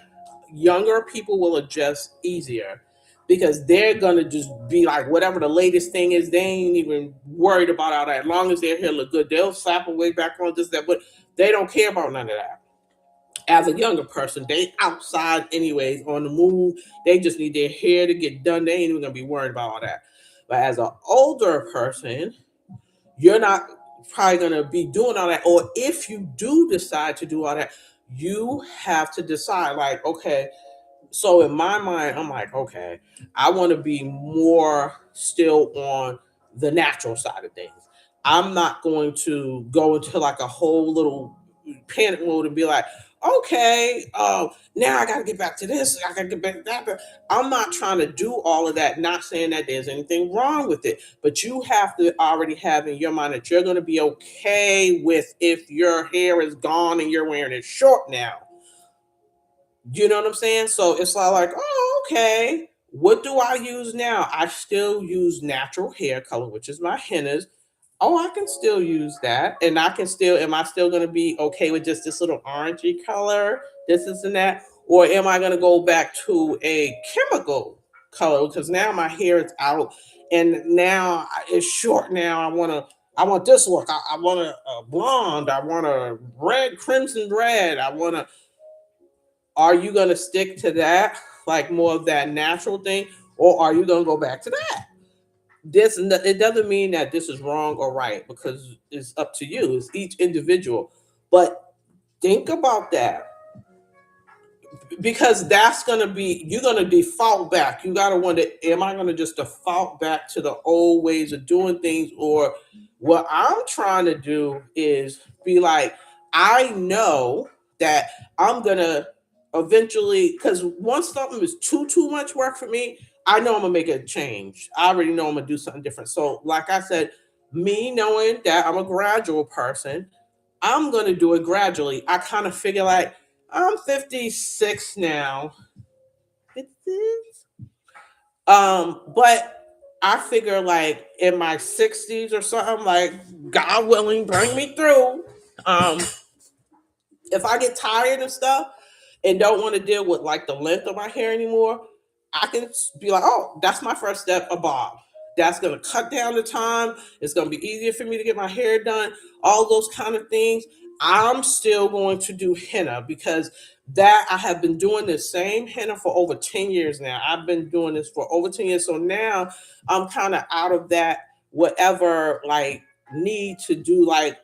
younger people will adjust easier because they're gonna just be like whatever the latest thing is. They ain't even worried about all that. As long as their hair look good, they'll slap away back on this that, but they don't care about none of that. As a younger person, they outside anyways on the move. They just need their hair to get done. They ain't even gonna be worried about all that. But as an older person, you're not probably going to be doing all that. Or if you do decide to do all that, you have to decide, like, okay, so in my mind, I'm like, okay, I want to be more still on the natural side of things. I'm not going to go into like a whole little panic mode and be like, okay, now I got to get back to this. I got to get back to that. But I'm not trying to do all of that. Not saying that there's anything wrong with it, but you have to already have in your mind that you're going to be okay with if your hair is gone and you're wearing it short now. You know what I'm saying? So it's not like, oh, okay. What do I use now? I still use natural hair color, which is my hennas. Oh, I can still use that. And I can still, am I still going to be okay with just this little orangey color, this and that? Or am I going to go back to a chemical color? Because now my hair is out and now it's short now. I want this look. I want a blonde. I want a red, crimson red. Are you going to stick to that, like more of that natural thing, or are you going to go back to that? It doesn't mean that this is wrong or right because it's up to you. It's each individual, but think about that because that's going to be you're going to default back. You got to wonder, am I going to just default back to the old ways of doing things, or what I'm trying to do is be like, I know that I'm going to eventually, because once something is too much work for me, I know I'm going to make a change. I already know I'm going to do something different. So like I said, me knowing that I'm a gradual person, I'm going to do it gradually. I kind of figure like I'm 56 now. 56? But I figure like in my 60s or something, like God willing, bring me through. Um, if I get tired and stuff and don't want to deal with like the length of my hair anymore, I can be like, oh, that's my first step, a bob. That's gonna cut down the time. It's gonna be easier for me to get my hair done, all those kind of things. I'm still going to do henna because that I have been doing the same henna for over 10 years now. I've been doing this for over 10 years. So now I'm kind of out of that whatever like need to do like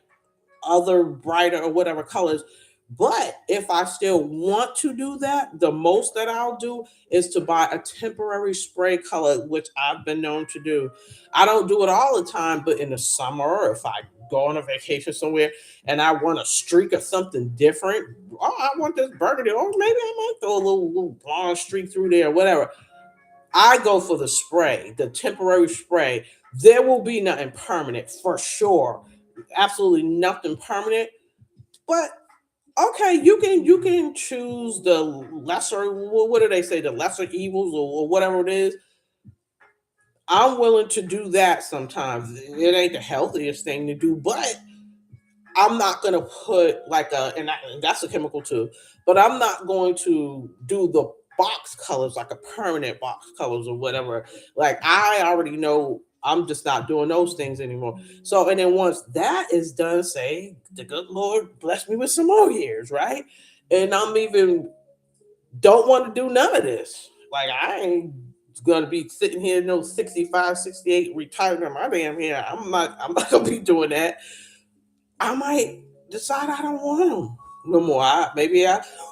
other brighter or whatever colors. But if I still want to do that, the most that I'll do is to buy a temporary spray color, which I've been known to do. I don't do it all the time, but in the summer, or if I go on a vacation somewhere and I want a streak of something different, oh, I want this burgundy, or maybe I might throw a little blonde streak through there, whatever. I go for the spray, the temporary spray. There will be nothing permanent for sure. Absolutely nothing permanent. But okay, you can choose the lesser. What do they say? The lesser evils, or whatever it is. I'm willing to do that sometimes. It ain't the healthiest thing to do, but I'm not gonna put like and that's a chemical too. But I'm not going to do the box colors like a permanent box colors or whatever. Like I already know I'm just not doing those things anymore. So and then once that is done, say the good Lord bless me with some more years, right? And I'm even don't want to do none of this. Like I ain't gonna be sitting here no 65, 68, retired in my damn hair. I'm not gonna be doing that. I might decide I don't want them no more.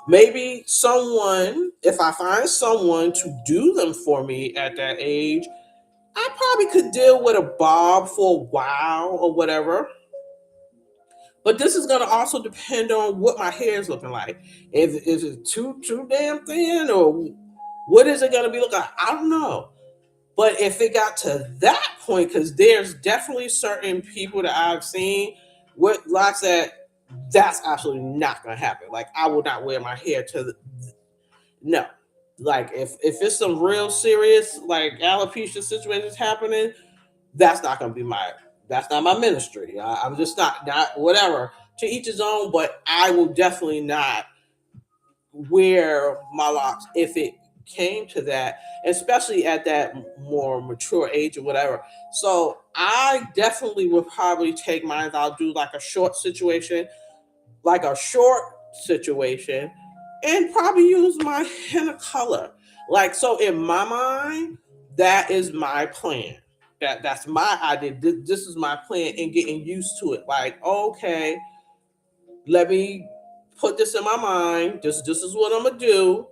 Maybe someone, if I find someone to do them for me at that age, I probably could deal with a bob for a while or whatever. But this is gonna also depend on what my hair is looking like. Is it too damn thin, or what is it gonna be looking like? I don't know. But if it got to that point, because there's definitely certain people that I've seen, what like I said, that's absolutely not gonna happen. Like I will not wear my hair to the no. Like if it's some real serious like alopecia situations happening, that's not gonna be my that's not my ministry. I'm just not whatever. To each his own, but I will definitely not wear my locks if it came to that, especially at that more mature age or whatever. So I definitely would probably take mine. I'll do like a short situation, and probably use my henna color. Like so, in my mind, that is my plan. That's my idea. This is my plan, and getting used to it. Like okay, let me put this in my mind. This is what I'm gonna do,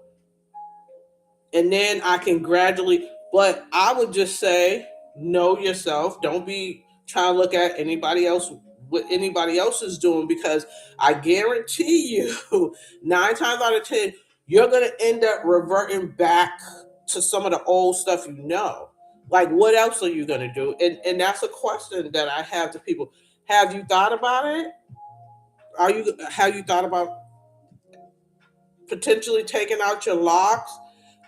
and then I can gradually. But I would just say, know yourself. Don't be trying to look at anybody else what anybody else is doing because I guarantee you, 9 times out of 10, you're gonna end up reverting back to some of the old stuff you know. Like, what else are you gonna do? And that's a question that I have to people. Have you thought about it? Have you thought about potentially taking out your locks?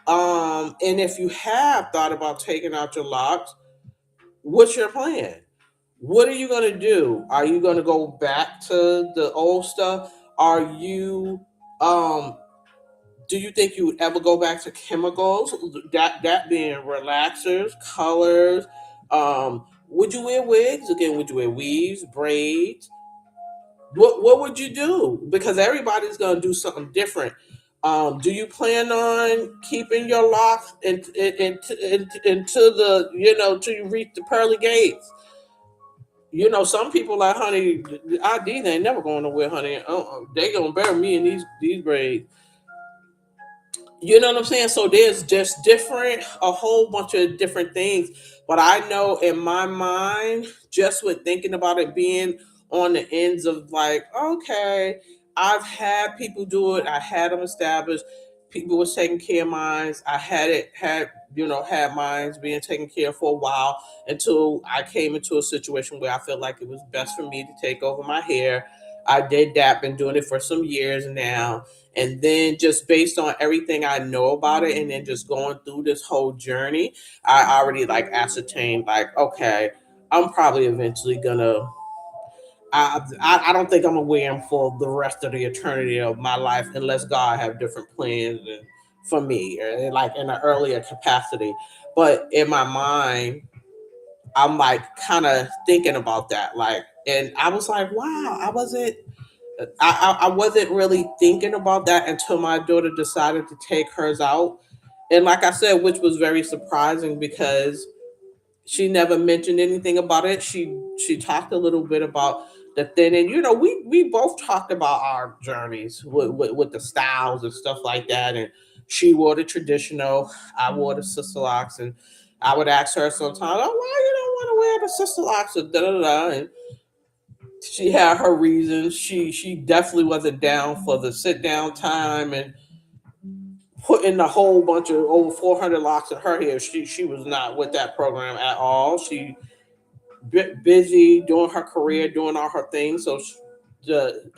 And if you have thought about taking out your locks, what's your plan? What are you going to do? Are you going to go back to the old stuff? Are you, um, do you think you would ever go back to chemicals? That being relaxers, colors. Would you wear wigs again? Would you wear weaves, braids? What would you do? Because everybody's gonna do something different. Do you plan on keeping your locks into the till you reach the pearly gates? Some people like honey. ID they ain't never going nowhere, honey. They gonna bury me in these braids. You know what I'm saying? So there's just a whole bunch of different things. But I know in my mind, just with thinking about it being on the ends of like, okay, I've had people do it. I had them established. People was taking care of mine. I had mines being taken care of for a while until I came into a situation where I felt like it was best for me to take over my hair. I did that, been doing it for some years now, and then just based on everything I know about it and then just going through this whole journey, I already like ascertained like, okay, I'm probably eventually gonna I don't think I'm gonna wear them for the rest of the eternity of my life unless God have different plans for me, or like in an earlier capacity. But in my mind, I'm like kind of thinking about that, like, and I was like, wow, I wasn't really thinking about that until my daughter decided to take hers out. And like I said, which was very surprising because she never mentioned anything about it. She talked a little bit about the thin, and we both talked about our journeys with the styles and stuff like that. And she wore the traditional, I wore the sister locks, and I would ask her sometimes, "Oh, why you don't want to wear the sister locks?" Or da da da. And she had her reasons. She definitely wasn't down for the sit down time and putting a whole bunch of over 400 locks in her hair. She was not with that program at all. She busy doing her career, doing all her things. So the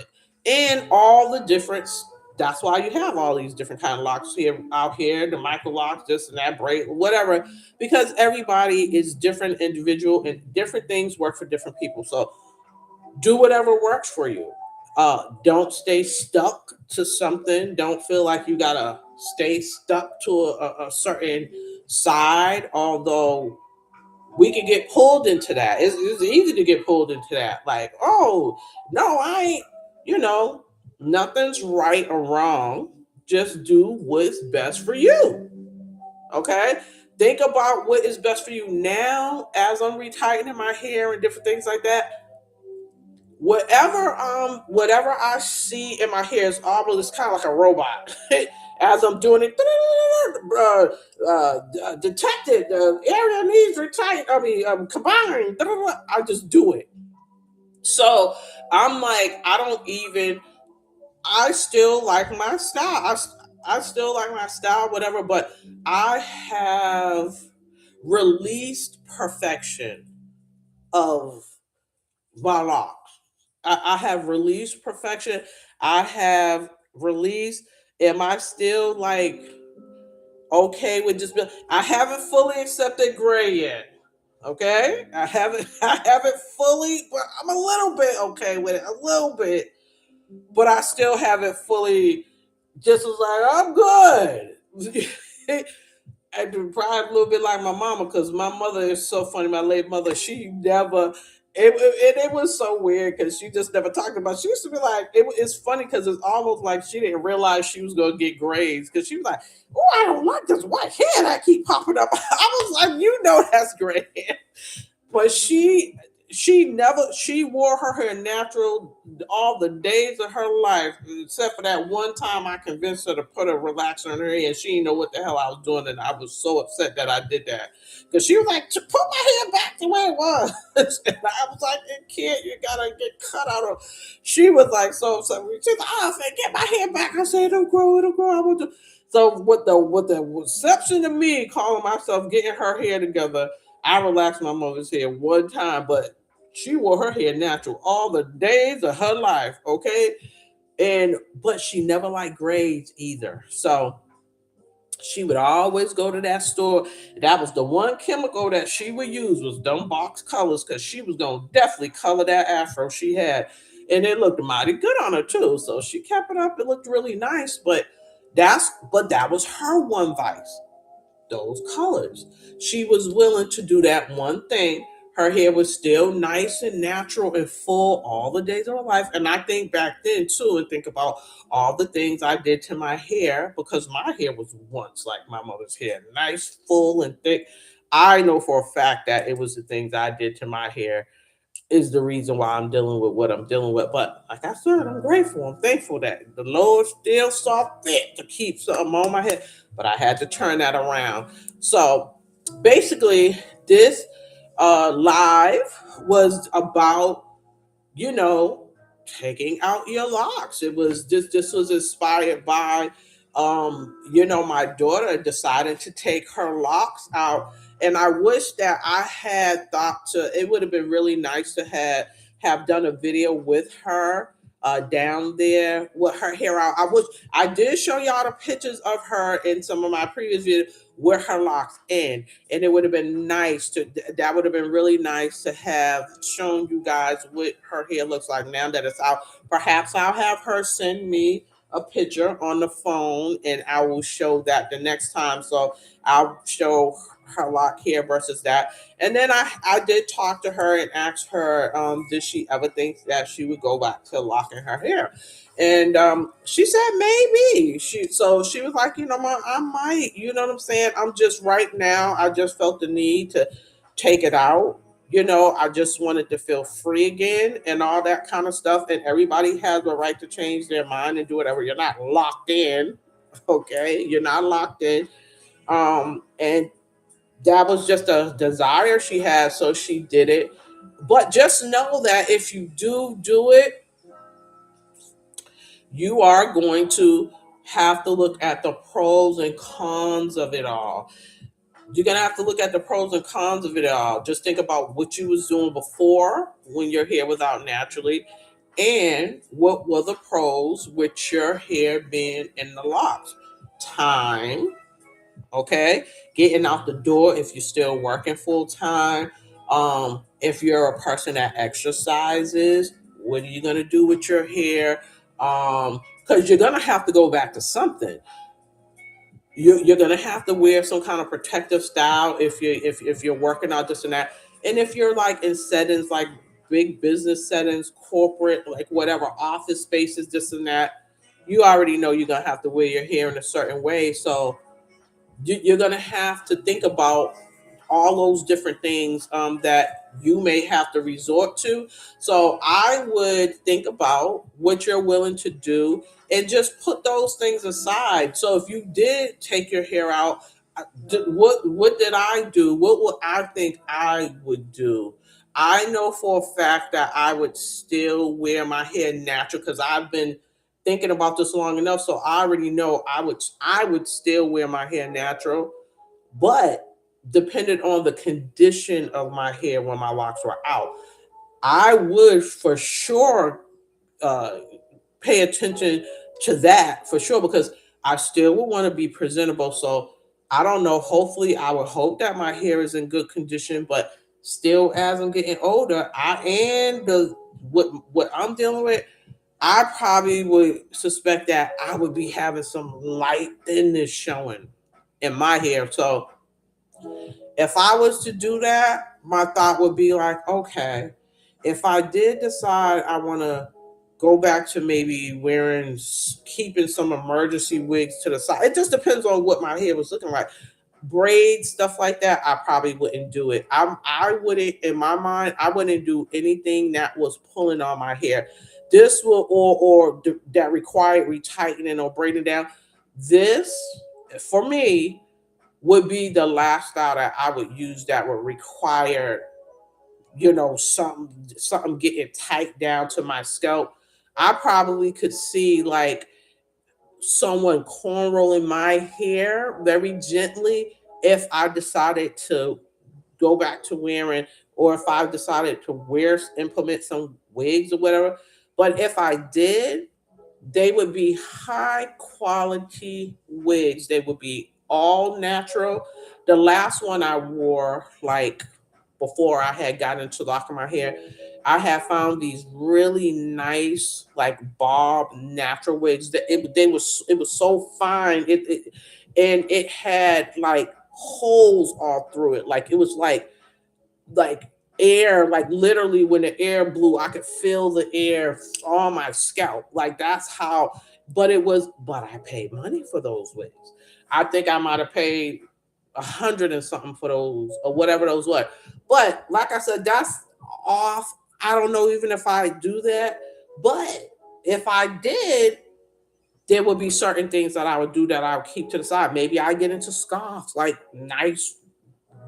and all the different. That's why you have all these different kind of locks here out here, the micro locks, this and that, braid, whatever, because everybody is different individual and different things work for different people. So do whatever works for you. Don't stay stuck to something. Don't feel like you gotta stay stuck to a certain side. Although we can get pulled into that. It's easy to get pulled into that. Like, oh no, I ain't. You know, nothing's right or wrong. Just do what's best for you. Okay. Think about what is best for you now as I'm retightening my hair and different things like that. Whatever I see in my hair is almost kind of like a robot. As I'm doing it, detected, area needs retight. I mean, combined. I just do it. So I'm like, I don't even. I still like my style. I still like my style, whatever. But I have released perfection of my locks. I have released perfection. I have released. Am I still like okay with just? I haven't fully accepted gray yet. Okay, I haven't. I haven't fully, but I'm a little bit okay with it. A little bit, but I still haven't fully. Just was like I'm good. And probably a little bit like my mama because my mother is so funny. My late mother, she never. It was so weird because she just never talked about. She used to be like, it's funny because it's almost like she didn't realize she was gonna get grades because she was like, "Oh, I don't like this white hair that keep popping up." I was like, "You know that's gray hair," but she never she wore her hair natural all the days of her life except for that one time I convinced her to put a relaxer in her hair and she didn't know what the hell I was doing and I was so upset that I did that because she was like put my hair back the way it was and I was like kid you gotta get cut out of she was like so upset she's like oh I get my hair back I said it'll grow I want to so with the reception to me calling myself getting her hair together I relaxed my mother's hair one time, but she wore her hair natural all the days of her life, okay? And but she never liked grades either. So she would always go to that store. That was the one chemical that she would use was them box colors because she was gonna definitely color that afro she had. And it looked mighty good on her too. So she kept it up. It looked really nice. But that was her one vice those colors. She was willing to do that one thing. Her hair was still nice and natural and full all the days of her life. And I think back then too, and think about all the things I did to my hair because my hair was once like my mother's hair, nice, full, and thick. I know for a fact that it was the things I did to my hair is the reason why I'm dealing with what I'm dealing with. But like I said, I'm grateful. I'm thankful that the Lord still saw fit to keep something on my head. But I had to turn that around. So basically, this live was about you know, taking out your locks. It was this was inspired by my daughter decided to take her locks out. And I wish that I had thought to it would have been really nice to have done a video with her down there with her hair out. I did show y'all the pictures of her in some of my previous videos with her locks in and it would have been nice to that would have been really nice to have shown you guys what her hair looks like now that it's out. Perhaps I'll have her send me a picture on the phone and I will show that the next time. So I'll show her lock hair versus that. And then I did talk to her and ask her, did she ever think that she would go back to locking her hair? And she said maybe. She was like, Mom, I might, you know what I'm saying? I'm just right now, I just felt the need to take it out I just wanted to feel free again and all that kind of stuff. And everybody has the right to change their mind and do whatever. You're not locked in. Okay. You're not locked in. And that was just a desire she had. So she did it. But just know that if you do it, you are going to have to look at the pros and cons of it all. You're gonna have to look at the pros and cons of it all. Just think about what you was doing before when your hair was out naturally, and what were the pros with your hair being in the locks. Time, okay, getting out the door if you're still working full time. If you're a person that exercises, what are you gonna do with your hair? Because you're gonna have to go back to something. You're gonna have to wear some kind of protective style if you're working out this and that, and if you're like in settings like big business settings, corporate, like whatever office spaces, this and that, you already know you're gonna have to wear your hair in a certain way. So you're going to have to think about all those different things that you may have to resort to. So I would think about what you're willing to do and just put those things aside. So if you did take your hair out, what did I do? What would I think I would do? I know for a fact that I would still wear my hair natural because I've been thinking about this long enough, so I already know I would still wear my hair natural, but depending on the condition of my hair when my locks were out, I would for sure uh, pay attention to that for sure because I still would want to be presentable. So I don't know. Hopefully, I would hope that my hair is in good condition, but still, as I'm getting older, I and the what I'm dealing with, I probably would suspect that I would be having some light thinness showing in my hair. So if I was to do that, my thought would be like, okay, if I did decide I want to go back to maybe keeping some emergency wigs to the side, it just depends on what my hair was looking like. Braids, stuff like that, I probably wouldn't do it. I wouldn't, in my mind, I wouldn't do anything that was pulling on my hair. This will, that required retightening or braiding down. This, for me, would be the last style that I would use that would require, something getting tight down to my scalp. I probably could see like someone cornrolling my hair very gently if I decided to go back to wearing, or if I decided to implement some wigs or whatever. But if I did, they would be high quality wigs. They would be all natural. The last one I wore, like before I had gotten into locking my hair, I had found these really nice, like bob natural wigs. That it was so fine. And it had like holes all through it. Like it was like air, like literally when the air blew, I could feel the air on my scalp. Like that's how, but I paid money for those wigs. I think I might have paid 100 and something for those or whatever those were. But like I said, that's off. I don't know even if I do that. But if I did, there would be certain things that I would do that I would keep to the side. Maybe I get into scarves, like nice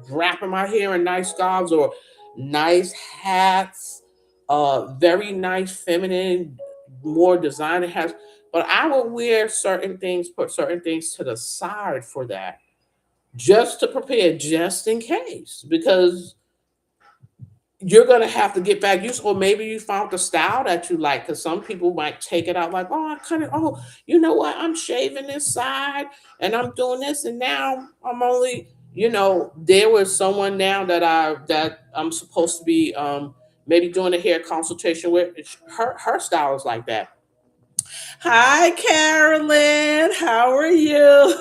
wrapping my hair in nice scarves or nice hats, very nice feminine, more designer hats. But I will wear certain things, put certain things to the side for that, just to prepare, just in case, because you're gonna have to get back used, or maybe you found the style that you like. Because some people might take it out like, oh, I cut it. Oh, you know what? I'm shaving this side, and I'm doing this, and now I'm only, there was someone now that I'm supposed to be maybe doing a hair consultation with. Her style is like that. Hi, Carolyn. How are you?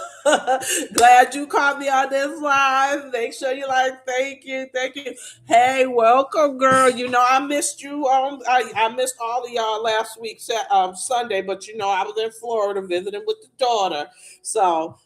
Glad you caught me on this live. Make sure you like, thank you, thank you. Hey, welcome, girl. You know, I missed you. I missed all of y'all last week, Sunday, but you know, I was in Florida visiting with the daughter. So,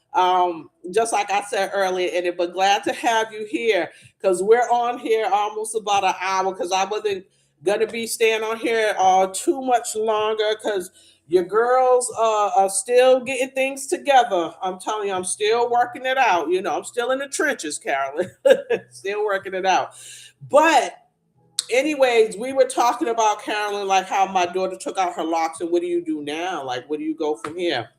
just like I said earlier, and but glad to have you here because we're on here almost about an hour because I wasn't gonna be staying on here too much longer because your girls are still getting things together. I'm telling you, I'm still working it out. You know, I'm still in the trenches, Carolyn, still working it out. But anyways, we were talking about Carolyn, like how my daughter took out her locks, and what do you do now? Like, where do you go from here?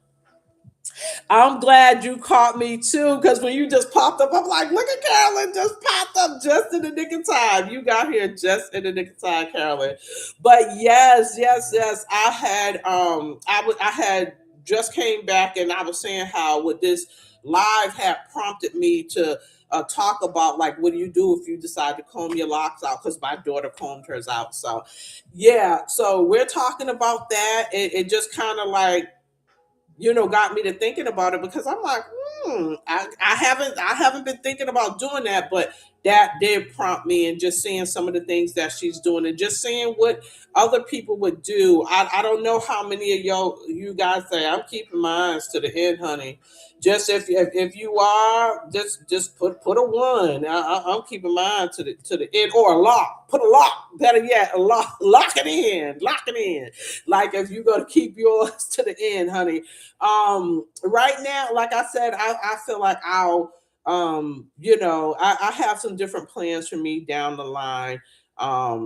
I'm glad you caught me too, because when you just popped up, I'm like, look at Carolyn just popped up just in the nick of time. You got here just in the nick of time, Carolyn. But yes, yes, yes. I had just came back and I was saying how with this live had prompted me to talk about like what do you do if you decide to comb your locks out because my daughter combed hers out. So yeah, so we're talking about that. It just kind of like got me to thinking about it because I'm like, I haven't been thinking about doing that, but that did prompt me and just seeing some of the things that she's doing and just seeing what other people would do. I don't know how many of you guys say I'm keeping my eyes to the end, honey. Just if you are, just put a one. I'm keeping mine to the end or a lock. Put a lock. Better yet, a lock. Lock it in. Lock it in. Like if you're gonna keep yours to the end, honey. Right now, like I said, I feel like I have some different plans for me down the line.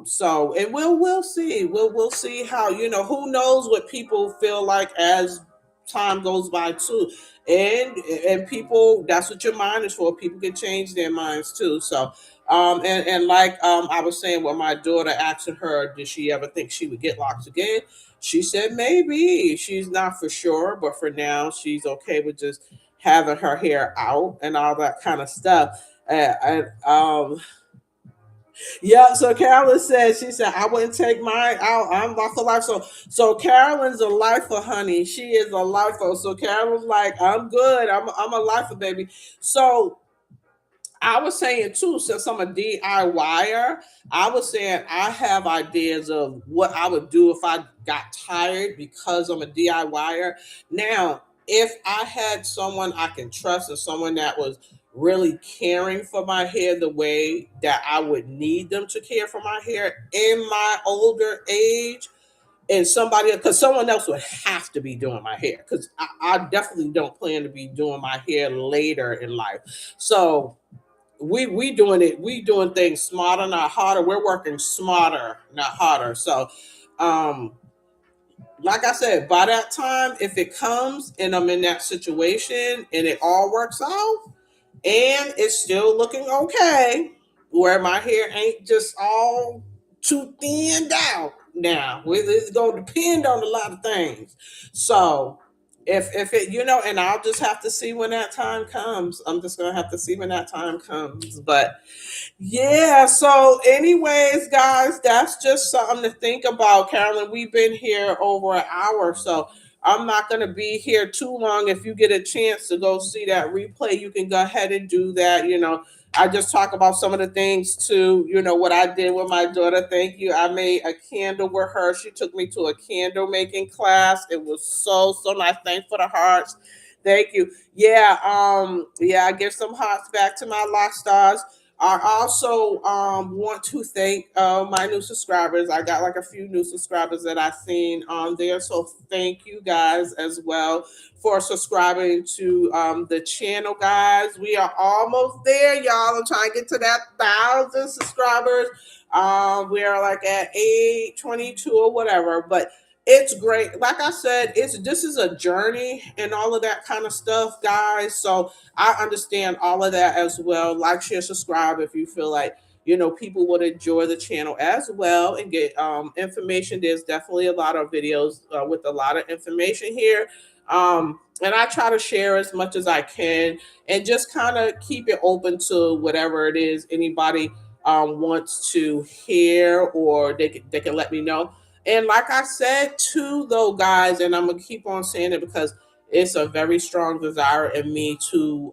So and we'll see. We'll see how, who knows what people feel like as time goes by too. And people, that's what your mind is for. People can change their minds too. So and like I was saying with my daughter asking her, did she ever think she would get locks again? She said maybe. She's not for sure, but for now, she's okay with just having her hair out and all that kind of stuff. Yeah. So Carolyn said, she said, I wouldn't take mine out. I'm lost for life. So Carolyn's a lifer, honey. She is a lifer. So Carolyn's like, I'm good. I'm a lifer, baby. So I was saying too, since I'm a DIYer, I was saying I have ideas of what I would do if I got tired because I'm a DIYer. Now, if I had someone I can trust and someone that was really caring for my hair the way that I would need them to care for my hair in my older age, and somebody, because someone else would have to be doing my hair, because I definitely don't plan to be doing my hair later in life. So we doing things smarter, not harder. We're working smarter, not harder. So um like I said, by that time, if it comes and I'm in that situation and it all works out and it's still looking okay, where my hair ain't just all too thinned out now. It's gonna depend on a lot of things. So if it, and I'll just have to see when that time comes. I'm just gonna have to see when that time comes. But yeah, so anyways, guys, that's just something to think about. Carolyn, we've been here over an hour, so I'm not going to be here too long. If you get a chance to go see that replay, you can go ahead and do that. I just talk about some of the things too, what I did with my daughter. Thank you. I made a candle with her. She took me to a candle making class. It was so nice. Thanks for the hearts. Thank you. Yeah, I give some hearts back to my lock stars. I also want to thank my new subscribers. I got like a few new subscribers that I've seen on there. So thank you guys as well for subscribing to the channel, guys. We are almost there, y'all. I'm trying to get to that 1,000 subscribers. We are like at 822 or whatever, but it's great. Like I said, this is a journey and all of that kind of stuff, guys. So I understand all of that as well. Like, share, subscribe if you feel like people would enjoy the channel as well and get information. There's definitely a lot of videos with a lot of information here. And I try to share as much as I can and just kind of keep it open to whatever it is anybody wants to hear, or they can let me know. And like I said too, though, guys, and I'm gonna keep on saying it because it's a very strong desire in me to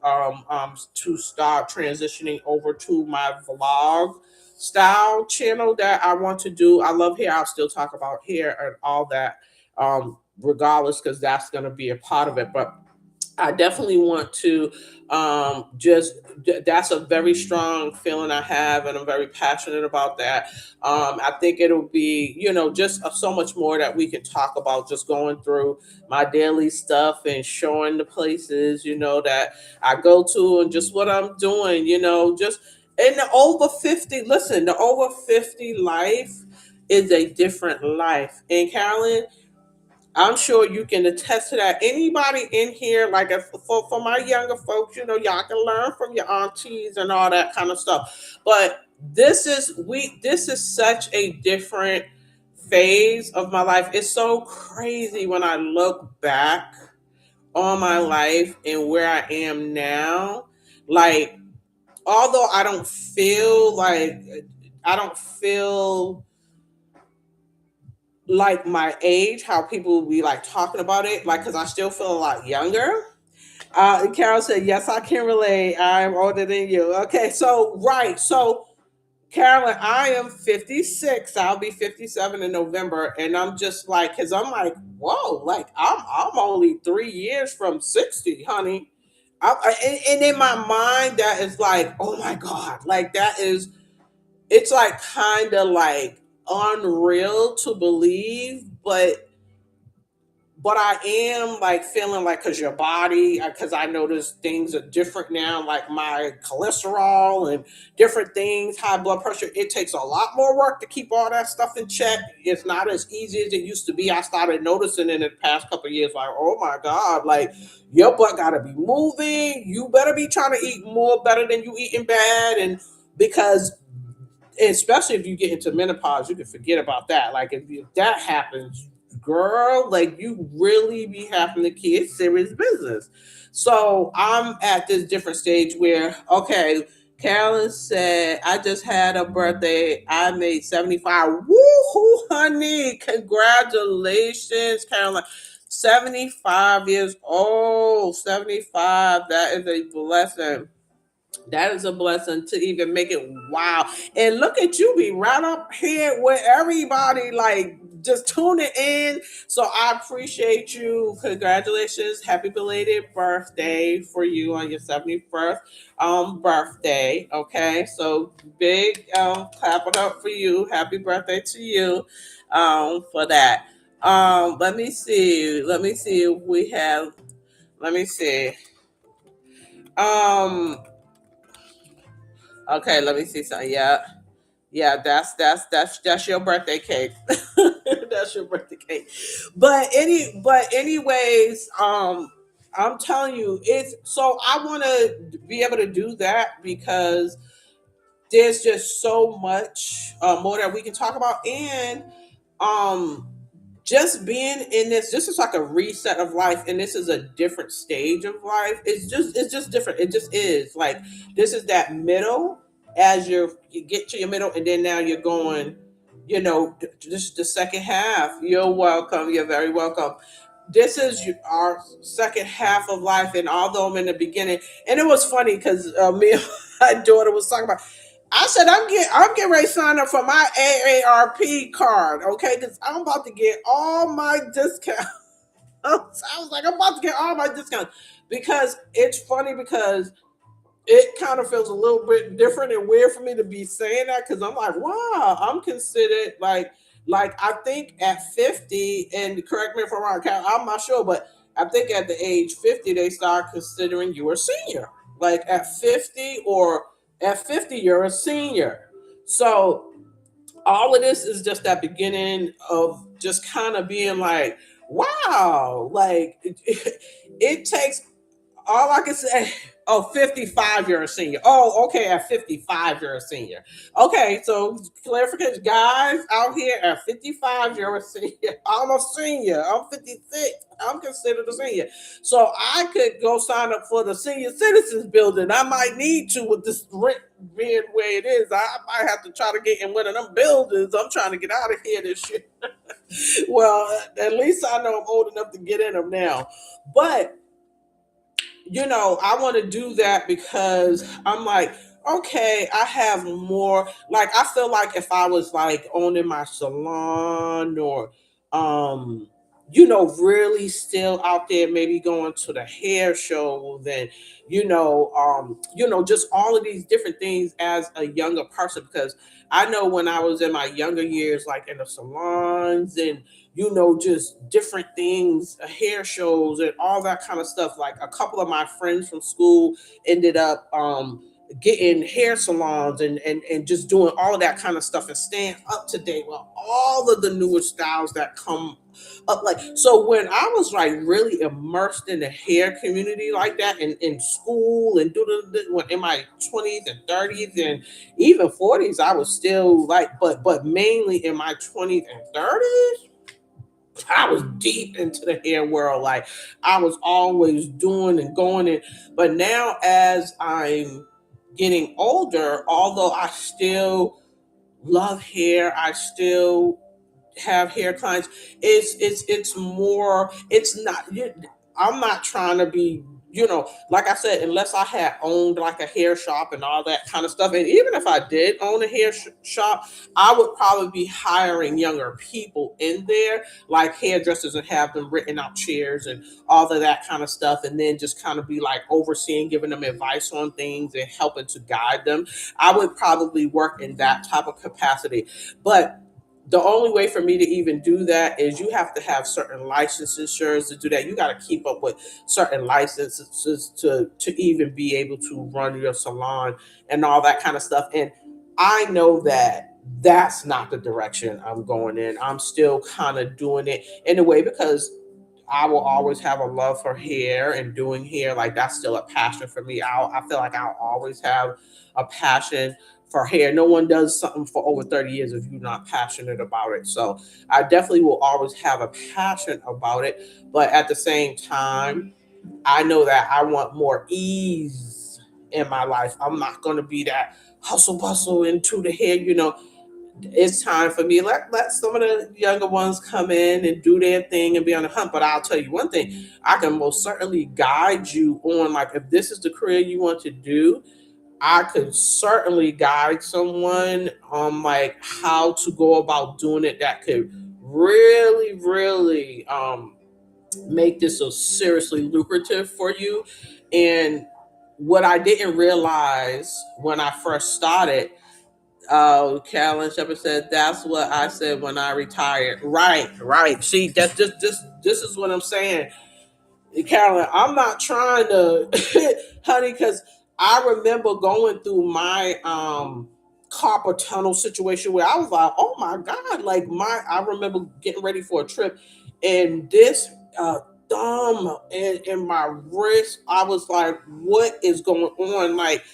start transitioning over to my vlog style channel that I want to do. I love hair. I'll still talk about hair and all that, regardless, because that's going to be a part of it. But I definitely want to that's a very strong feeling I have, and I'm very passionate about that. I think it'll be, just so much more that we can talk about, just going through my daily stuff and showing the places, that I go to, and just what I'm doing, just in the over 50. Listen, the over 50 life is a different life. And Carolyn, I'm sure you can attest to that. Anybody in here, like if, for my younger folks, y'all can learn from your aunties and all that kind of stuff. But this is such a different phase of my life. It's so crazy when I look back on my life and where I am now. Like, although I don't feel like my age, how people will be like talking about it, like, because I still feel a lot younger. Carol said, "Yes, I can relate. I'm older than you." Okay, so right, so Carolyn, I am 56. I'll be 57 in November, and I'm just like, because I'm like, whoa, like I'm only 3 years from 60, honey. And in my mind, that is like, oh my god, like that is, it's like kind of like unreal to believe, but I am like feeling like, because your body, because I notice things are different now, like my cholesterol and different things, high blood pressure. It takes a lot more work to keep all that stuff in check. It's not as easy as it used to be. I started noticing in the past couple of years, like, oh my God, like your butt got to be moving. You better be trying to eat more better than you eating bad. And because, especially if you get into menopause, you can forget about that. Like if that happens, girl, like you really be having to keep serious business. So I'm at this different stage where, okay, Carolyn said, I just had a birthday. I made 75. Woohoo, honey. Congratulations, Carolyn. 75 years old. 75. That is a blessing. That is a blessing to even make it. Wow. And look at you, be right up here with everybody, like just tuning in. So I appreciate you. Congratulations. Happy belated birthday for you on your 71st birthday. Okay. So big clap it up for you. Happy birthday to you for that. Let me see. Let me see if we have, let me see. Um Okay, let me see something. Yeah, yeah, that's your birthday cake. That's your birthday cake. But anyways, I'm telling you, it's so I want to be able to do that because there's just so much more that we can talk about, and um just being in this is like a reset of life, and this is a different stage of life. It's just different. It just is like, this is that middle, as you get to your middle, and then now you're going, this is the second half. You're welcome. You're very welcome. This is our second half of life, and although I'm in the beginning, and it was funny because me and my daughter was talking about, I said, I'm getting ready to sign up for my AARP card, okay? Because I'm about to get all my discounts. I was like, I'm about to get all my discounts, because it's funny, because it kind of feels a little bit different and weird for me to be saying that, because I'm like, wow, I'm considered like I think at 50, and correct me if I'm wrong, I'm not sure, but I think at the age 50 they start considering you a senior. Like at 50, or at 50 you're a senior. So all of this is just that beginning of just kind of being like, wow, like it takes, all I can say, oh, 55, you're a senior. Oh, okay, at 55, you're a senior. Okay, so clarification, guys out here, at 55, you're a senior. I'm a senior. I'm 56. I'm considered a senior. So I could go sign up for the senior citizens building. I might need to, with this rent being where it is. I might have to try to get in one of them buildings. I'm trying to get out of here this year. Well, at least I know I'm old enough to get in them now. But I want to do that because I'm like, okay, I have more. Like, I feel like if I was like owning my salon or, um, really still out there, maybe going to the hair show, then, just all of these different things as a younger person. Because I know when I was in my younger years, like in the salons and just different things, hair shows and all that kind of stuff. Like a couple of my friends from school ended up getting hair salons and just doing all of that kind of stuff and staying up to date with all of the newer styles that come up. Like, so when I was like really immersed in the hair community like that in school and in my 20s and 30s and even 40s, I was still like, but mainly in my 20s and 30s, I was deep into the hair world. Like, I was always doing and going in. But now as I'm getting older, although I still love hair, I still have hair clients. It's more. It's not. I'm not trying to be. Like I said, unless I had owned like a hair shop and all that kind of stuff, and even if I did own a shop, I would probably be hiring younger people in there, like hairdressers, and have them written out chairs and all of that kind of stuff, and then just kind of be like overseeing, giving them advice on things and helping to guide them. I would probably work in that type of capacity, but the only way for me to even do that is you have to have certain licensures to do that. You got to keep up with certain licenses to even be able to run your salon and all that kind of stuff. And I know that that's not the direction I'm going in. I'm still kind of doing it in a way because I will always have a love for hair and doing hair. Like, that's still a passion for me. I feel like I'll always have a passion for hair. No one does something for over 30 years if you're not passionate about it. So I definitely will always have a passion about it. But at the same time, I know that I want more ease in my life. I'm not going to be that hustle bustle into the hair. It's time for me. Let some of the younger ones come in and do their thing and be on the hunt. But I'll tell you one thing, I can most certainly guide you on, like, if this is the career you want to do, I could certainly guide someone on like how to go about doing it that could really, really make this so seriously lucrative for you. And what I didn't realize when I first started, Carolyn Shepherd said, "That's what I said when I retired." Right, right. See, that's just this is what I'm saying, Carolyn. I'm not trying to, honey, because I remember going through my carpal tunnel situation where I was like, "Oh my god!" Like, I remember getting ready for a trip, and this thumb in my wrist, I was like, "What is going on?" Like,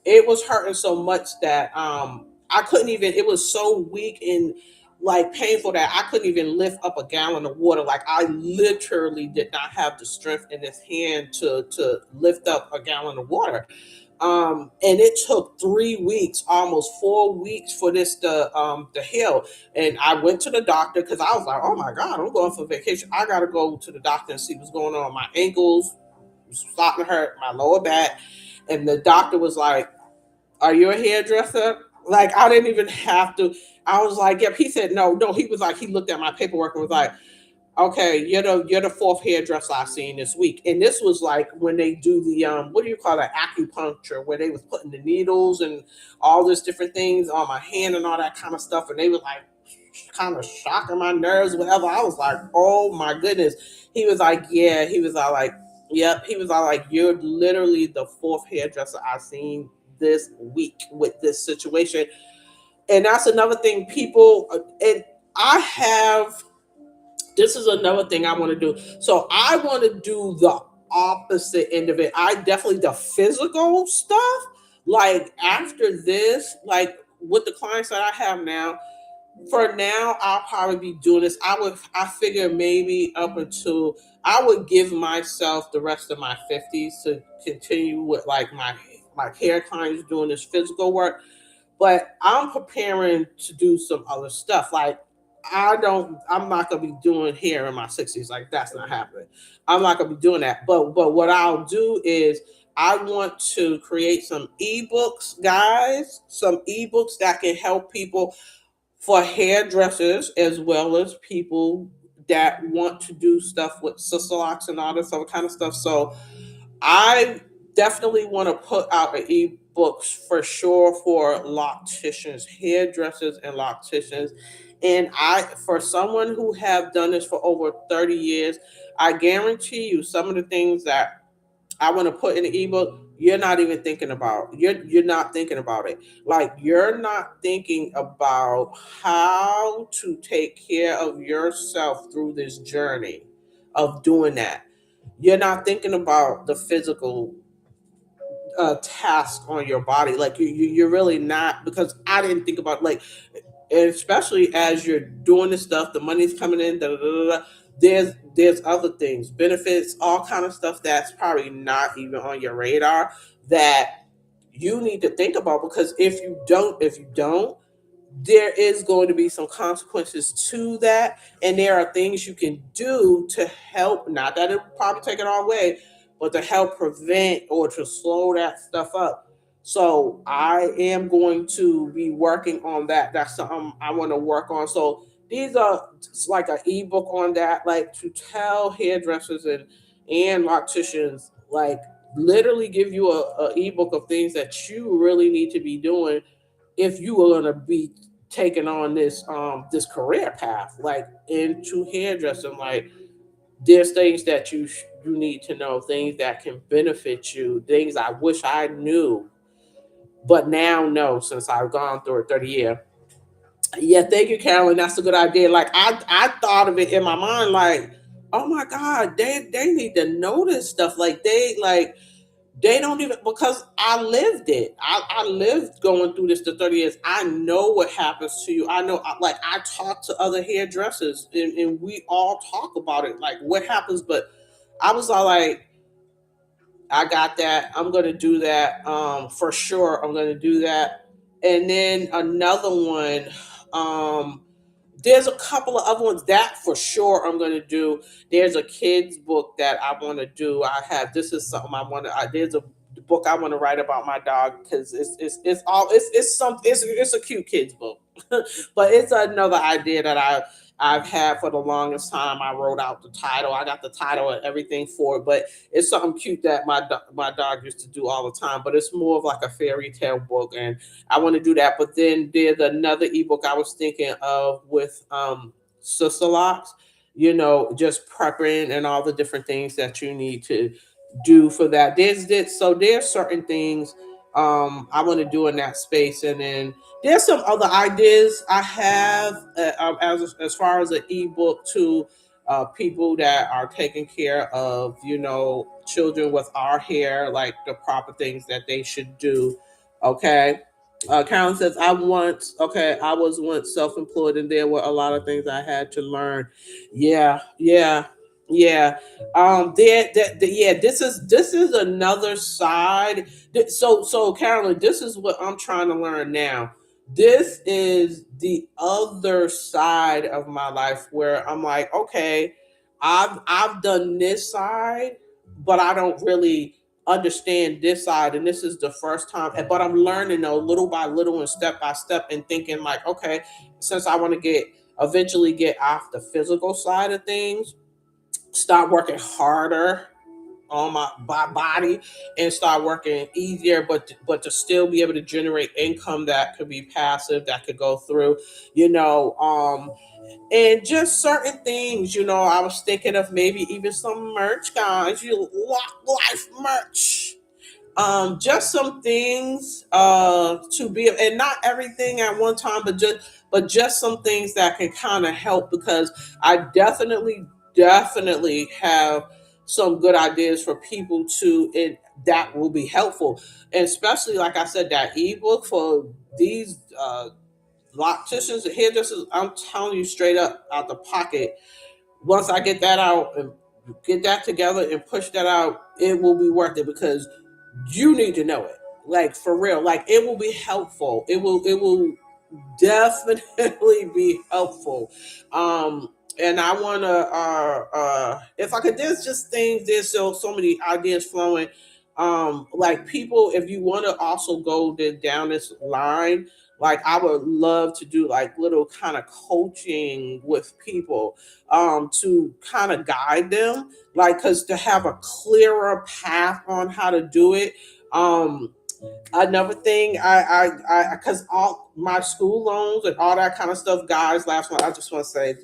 it was hurting so much that I couldn't even. It was so weak and like painful that I couldn't even lift up a gallon of water. Like, I literally did not have the strength in this hand to lift up a gallon of water. And it took 3 weeks, almost 4 weeks for this to heal. And I went to the doctor because I was like, oh my God, I'm going for vacation. I gotta go to the doctor and see what's going on. My ankles starting to hurt, my lower back. And the doctor was like, are you a hairdresser? Like, I didn't even have to. I was like, yep. He said, no, no. He was like, he looked at my paperwork and was like, okay, you're the fourth hairdresser I've seen this week. And this was like when they do the what do you call it, acupuncture, where they was putting the needles and all this different things on my hand and all that kind of stuff. And they was like kind of shocking my nerves, whatever. I was like, oh my goodness. He was like, yeah. He was all like, yep. He was all like, you're literally the fourth hairdresser I've seen this week with this situation. And that's another thing, people. And I have this is another thing I want to do. So I want to do the opposite end of it. I definitely the physical stuff. Like, after this, like with the clients that I have now, for now I'll probably be doing this. I figure maybe up until I would give myself the rest of my 50s to continue with like my hair clients doing this physical work. But I'm preparing to do some other stuff. Like, I'm not gonna be doing hair in my 60s. Like that's not happening. I'm not gonna be doing that. But what I'll do is I want to create some ebooks, guys, some ebooks that can help people, for hairdressers as well as people that want to do stuff with sister locks and all this other kind of stuff. So I definitely want to put out an ebook for sure for locticians, hairdressers, and locticians. And for someone who have done this for over 30 years, I guarantee you some of the things that I want to put in the ebook, you're not even thinking about. You're not thinking about it. Like you're not thinking about how to take care of yourself through this journey of doing that. You're not thinking about the physical task on your body. Like you're really not, because I didn't think about, like, and especially as you're doing this stuff, the money's coming in. Da, da, da, da, da, there's other things, benefits, all kind of stuff that's probably not even on your radar that you need to think about, because if you don't, there is going to be some consequences to that, and there are things you can do to help, not that it will probably take it all away, but to help prevent or to slow that stuff up. So I am going to be working on that. That's something I want to work on. So these are it's like an ebook on that, like to tell hairdressers and locticians, like literally give you a ebook of things that you really need to be doing if you are going to be taking on this career path, like into hairdressing. Like there's things that you need to know, things that can benefit you, things I wish I knew but now know since I've gone through a 30 year. Yeah, thank you, Carolyn. That's a good idea. Like I thought of it in my mind, like, oh my God, they need to know this stuff. Like they don't even, because I lived it. I lived going through this the 30 years. I know what happens to you. I know, like, I talk to other hairdressers and we all talk about it, like what happens. But I was all like, I got that. I'm going to do that. For sure. I'm going to do that. And then another one, um, there's a couple of other ones that for sure I'm going to do. There's a kids book that I want to do. This is something I want to, there's a book I want to write about my dog, because it's a cute kids book. But it's another idea that I've had for the longest time. I wrote out the title. I got the title and everything for it, but it's something cute that my dog used to do all the time. But it's more of like a fairy tale book, and I want to do that. But then there's another ebook I was thinking of with Sister Locks, just prepping and all the different things that you need to do for that. There's certain things I want to do in that space, and then there's some other ideas I have as far as an ebook to people that are taking care of children with our hair, like the proper things that they should do. Okay. Karen says, I was once self employed and there were a lot of things I had to learn. Yeah, yeah, yeah. Yeah, this is another side. So Carolyn, this is what I'm trying to learn now. This is the other side of my life where I'm like, okay, I've done this side, but I don't really understand this side, and this is the first time, but I'm learning though little by little and step by step, and thinking like, okay, since I want to eventually get off the physical side of things, start working harder on my body and start working easier, but to still be able to generate income that could be passive, that could go through, and just certain things. I was thinking of maybe even some merch, guys. You lock life merch, just some things to be, and not everything at one time, but just some things that can kind of help, because I definitely have some good ideas for people to and that will be helpful, and especially like I said, that ebook for these locticians and hairdressers. I'm telling you straight up out the pocket, once I get that out and get that together and push that out, it will be worth it, because you need to know it. Like for real. Like it will be helpful. It will definitely be helpful. And I want to, if I could, there's just things, there's so many ideas flowing. Like people, if you want to also go down this line, like I would love to do like little kind of coaching with people, to kind of guide them, like, because to have a clearer path on how to do it. Another thing, because all my school loans and all that kind of stuff, guys. Last one, I just want to say,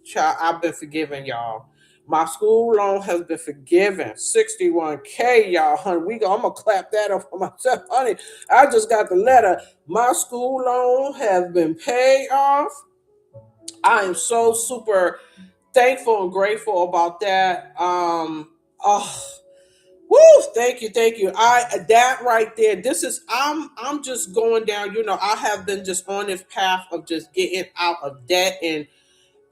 child, I've been forgiven, y'all. My school loan has been forgiven. 61K, y'all, honey. I'm gonna clap that up for myself, honey. I just got the letter. My school loan has been paid off. I am so super thankful and grateful about that. Oh, woo, thank you, thank you. I that right there. This is I'm just going down. I have been just on this path of just getting out of debt, and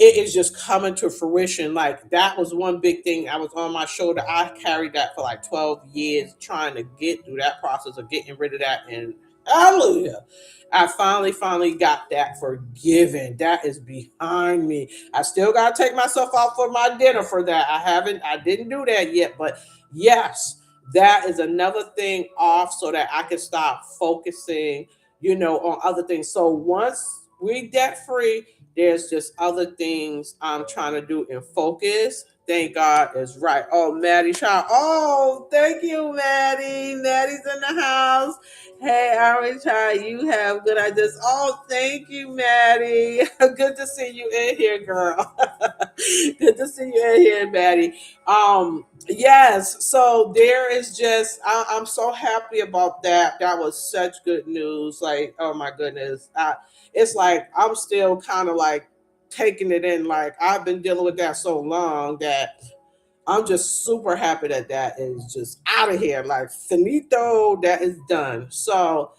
it is just coming to fruition. Like that was one big thing I was on my shoulder. I carried that for like 12 years, trying to get through that process of getting rid of that. And hallelujah, I finally got that forgiven. That is behind me. I still gotta take myself out for my dinner for that. I didn't do that yet, but yes, that is another thing off so that I can stop focusing, on other things. So once we debt free, there's just other things I'm trying to do and focus. Thank God is right. Oh, Maddie Shaw. Oh, thank you, Maddie. Maddie's in the house. Hey, Orange Child, you have good ideas. Oh, thank you, Maddie. Good to see you in here, girl. Good to see you in here, Maddie. Yes, so there is just I'm so happy about that. That was such good news. Like, oh my goodness. It's like I'm still kind of like taking it in. Like I've been dealing with that so long that I'm just super happy that that is just out of here. Like finito, that is done. So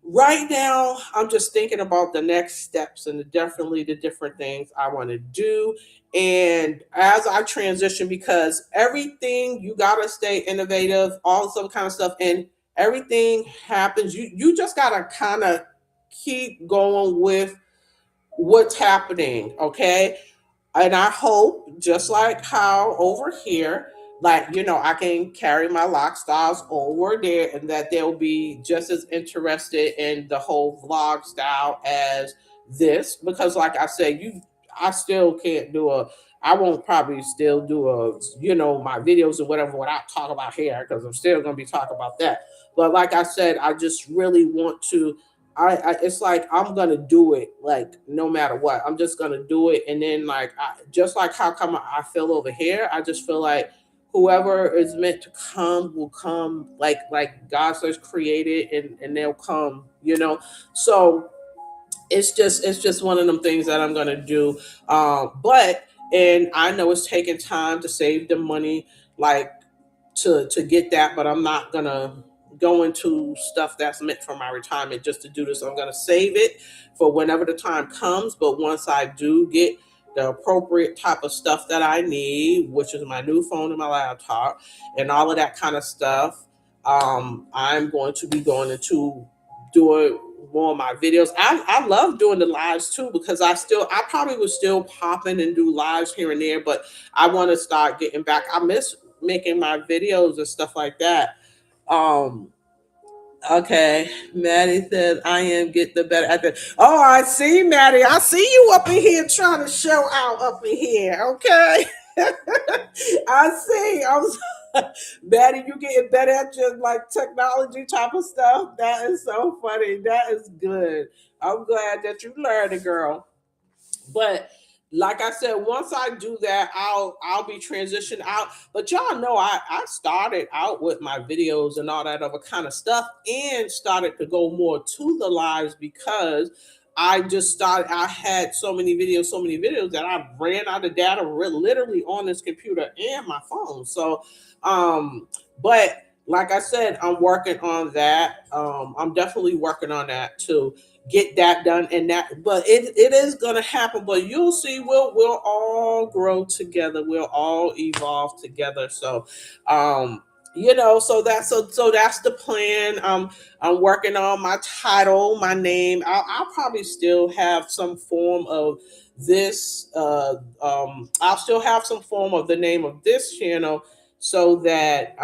right now, I'm just thinking about the next steps and definitely the different things I want to do. And as I transition, because everything you gotta stay innovative, all this other kind of stuff, and everything happens. You just gotta kind of keep going with what's happening, okay? And I hope, just like how over here, like, I can carry my lock styles over there and that they'll be just as interested in the whole vlog style as this. Because, like I said, I still can't I won't probably still do my videos or whatever without talking about hair because I'm still going to be talking about that. But like I said, I just really want to it's like I'm gonna do it like no matter what. I'm just gonna do it, and then like just like how come I feel over here, I just feel like whoever is meant to come will come, like God says created, and they'll come. So it's just one of them things that I'm gonna do. But and I know it's taking time to save the money, like to get that, but I'm not gonna go into stuff that's meant for my retirement just to do this. I'm gonna save it for whenever the time comes. But once I do get the appropriate type of stuff that I need, which is my new phone and my laptop and all of that kind of stuff, I'm going to be going into doing more of my videos. I love doing the lives too because I probably would still pop in and do lives here and there, but I want to start getting back. I miss making my videos and stuff like that. Um, okay, Maddie said I am getting the better at the. Oh, I see, Maddie. I see you up in here trying to show out up in here. Okay, I see. Maddie, you getting better at your like technology type of stuff. That is so funny. That is good. I'm glad that you learned it, girl. But like I said, once I do that, I'll be transitioned out. But y'all know I started out with my videos and all that other kind of stuff and started to go more to the lives because I had so many videos that I ran out of data literally on this computer and my phone. So but like I said, I'm working on that. I'm definitely working on that too, get that done, and that but it is gonna happen. But you'll see, we'll all grow together, we'll all evolve together. So So that's the plan. I'm working on my title, my name. I'll probably still have some form of this. I'll still have some form of the name of this channel, so that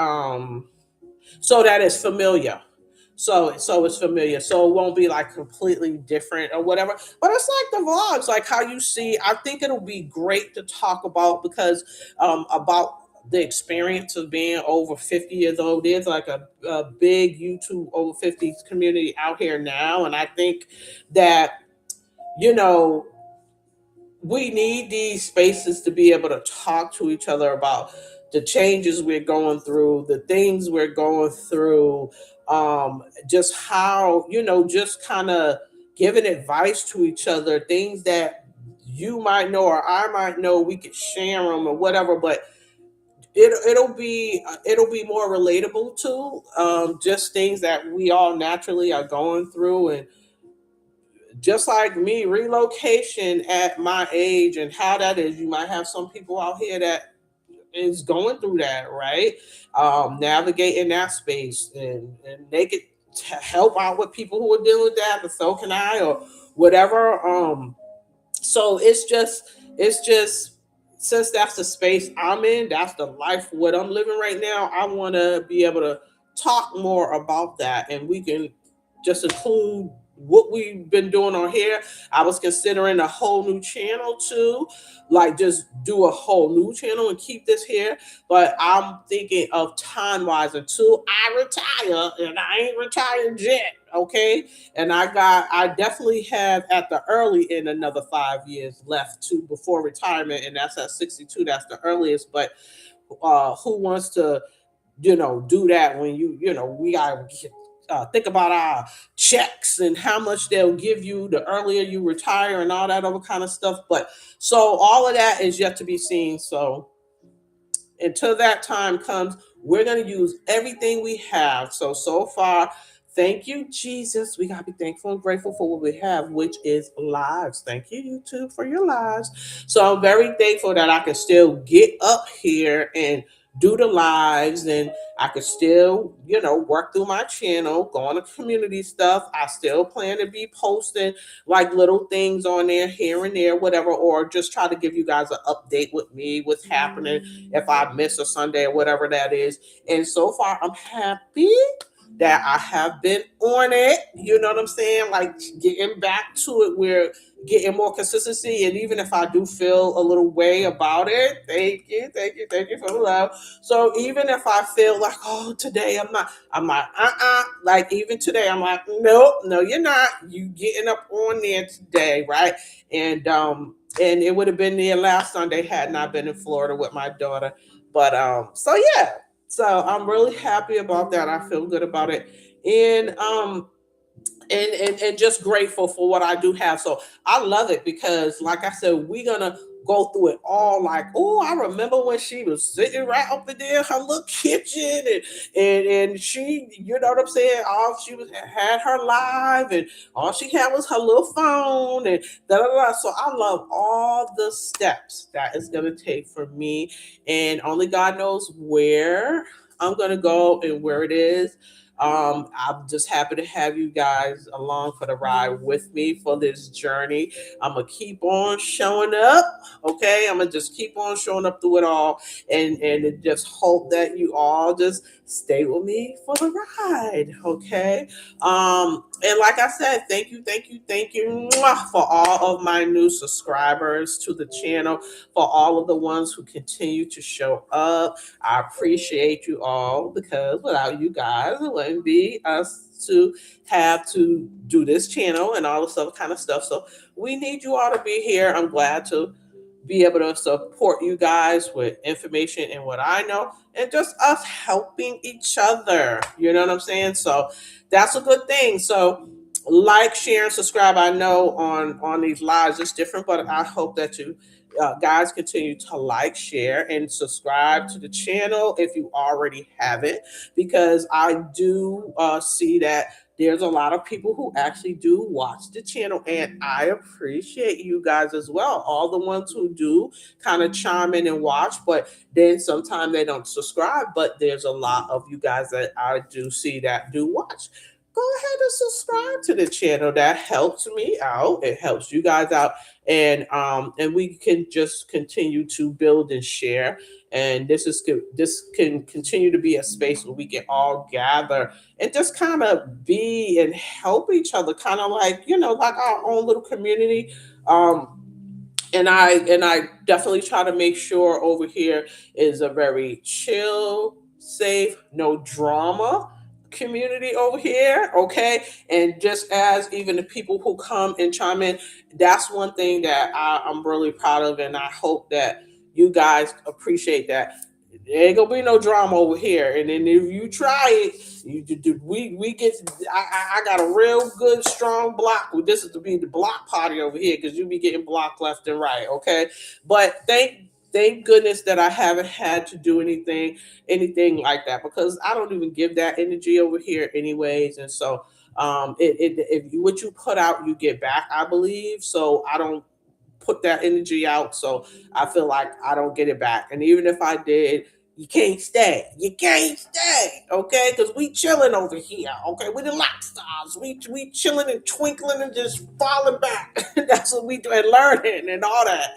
it's familiar. So it's familiar. So it won't be like completely different or whatever. But it's like the vlogs, like how you see. I think it'll be great to talk about, because about the experience of being over 50 years old. There's like a big YouTube over 50s community out here now. And I think that, you know, we need these spaces to be able to talk to each other about the changes we're going through, the things we're going through, just how, just kind of giving advice to each other, things that you might know or I might know, we could share them or whatever. But it'll be more relatable too, just things that we all naturally are going through. And just like me, relocation at my age and how that is, you might have some people out here that is going through that, right? Navigating that space, and they could help out with people who are dealing with that, but so can I, or whatever. So it's just since that's the space I'm in, that's the life what I'm living right now. I want to be able to talk more about that, and we can just include what we've been doing on here. I was considering a whole new channel too, like just do a whole new channel and keep this here. But I'm thinking of time wise until I retire, and I ain't retired yet. Okay, and I definitely have at the early end another 5 years left to before retirement, and that's at 62. That's the earliest. But who wants to do that when we gotta think about our checks and how much they'll give you the earlier you retire and all that other kind of stuff. But so all of that is yet to be seen. So until that time comes, we're going to use everything we have. So far, thank you, Jesus. We got to be thankful and grateful for what we have, which is lives. Thank you, YouTube, for your lives. So I'm very thankful that I can still get up here and do the lives, and I could still, work through my channel, go on the community stuff. I still plan to be posting like little things on there here and there, whatever, or just try to give you guys an update with me, what's happening if I miss a Sunday or whatever that is. And so far, I'm happy that I have been on it. You know what I'm saying? Like getting back to it, we're getting more consistency. And even if I do feel a little way about it, thank you for the love. So even if I feel like, oh, today I'm like, like even today, I'm like, no, you're not. You getting up on there today, right? And it would have been there last Sunday had not been in Florida with my daughter. But so yeah, so I'm really happy about that. I feel good about it. And just grateful for what I do have. So I love it because, like I said, we're gonna go through it all. Like, oh, I remember when she was sitting right up in there, her little kitchen, and she, you know what I'm saying? All she was had her live, and all she had was her little phone, and da da da. So I love all the steps that it's gonna take for me, and only God knows where I'm gonna go and where it is. I'm just happy to have you guys along for the ride with me for this journey. I'm gonna keep on showing up, okay? I'm gonna just keep on showing up through it all, and just hope that you all just stay with me for the ride, okay? And like I said, thank you for all of my new subscribers to the channel, for all of the ones who continue to show up. I appreciate you all, because without you guys, it wouldn't be us to have to do this channel and all this other kind of stuff. So we need you all to be here. I'm glad to be able to support you guys with information and what I know, and just us helping each other. You know what I'm saying? So that's a good thing. So like, share, and subscribe. I know on these lives it's different, but I hope that you guys continue to like, share, and subscribe to the channel if you already haven't, because I do see that there's a lot of people who actually do watch the channel, and I appreciate you guys as well. All the ones who do kind of chime in and watch, but then sometimes they don't subscribe. But there's a lot of you guys that I do see that do watch. Go ahead and subscribe to the channel. That helps me out. It helps you guys out, and we can just continue to build and share. And this can continue to be a space where we can all gather and just kind of be and help each other, kind of like, like our own little community. And I definitely try to make sure over here is a very chill, safe, no drama community over here, okay? And just as even the people who come and chime in, that's one thing that I'm really proud of, and I hope that you guys appreciate that. There ain't gonna be no drama over here, and then if you try it, we get. I got a real good strong block. This is to be the block party over here because you be getting blocked left and right. Okay, but thank goodness that I haven't had to do anything like that, because I don't even give that energy over here anyways. And so if what you put out you get back, I believe. So I don't put that energy out, so I feel like I don't get it back. And even if I did, you can't stay. You can't stay, okay? Because we chilling over here, okay? We the lock stars. We chilling and twinkling and just falling back. That's what we do, and learning and all that.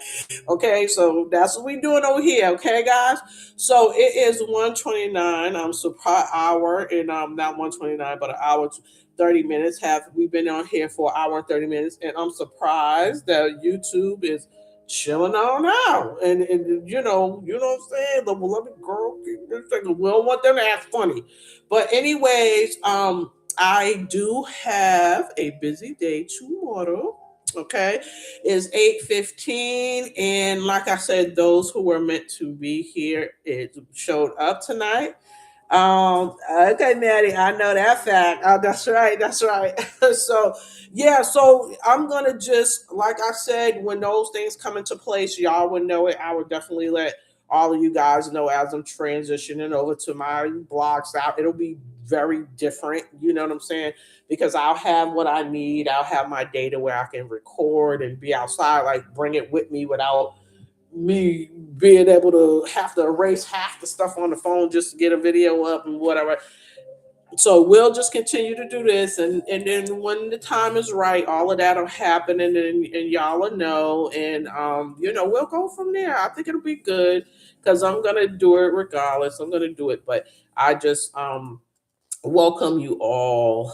Okay, so that's what we doing over here, okay, guys? So it is 1:29. I'm surprised hour, and not 1:29, but an hour 30 minutes. Have we been on here for an hour and 30 minutes? And I'm surprised that YouTube is chilling on out. And what I'm saying? The beloved girl, we don't want them to act funny. But anyways, I do have a busy day tomorrow. Okay, it's 8:15, and like I said, those who were meant to be here it showed up tonight. Okay, Maddie, I know that fact. Oh, that's right, that's right. So, yeah, so I'm gonna just, like I said, when those things come into place, y'all would know it. I would definitely let all of you guys know as I'm transitioning over to my blogs out. It'll be very different, you know what I'm saying? Because I'll have what I need. I'll have my data where I can record and be outside, like bring it with me without me being able to have to erase half the stuff on the phone just to get a video up and whatever. So we'll just continue to do this, and then when the time is right, all of that'll happen, and y'all will know, and we'll go from there. I think it'll be good because I'm gonna do it regardless. I'm gonna do it, but I just welcome you all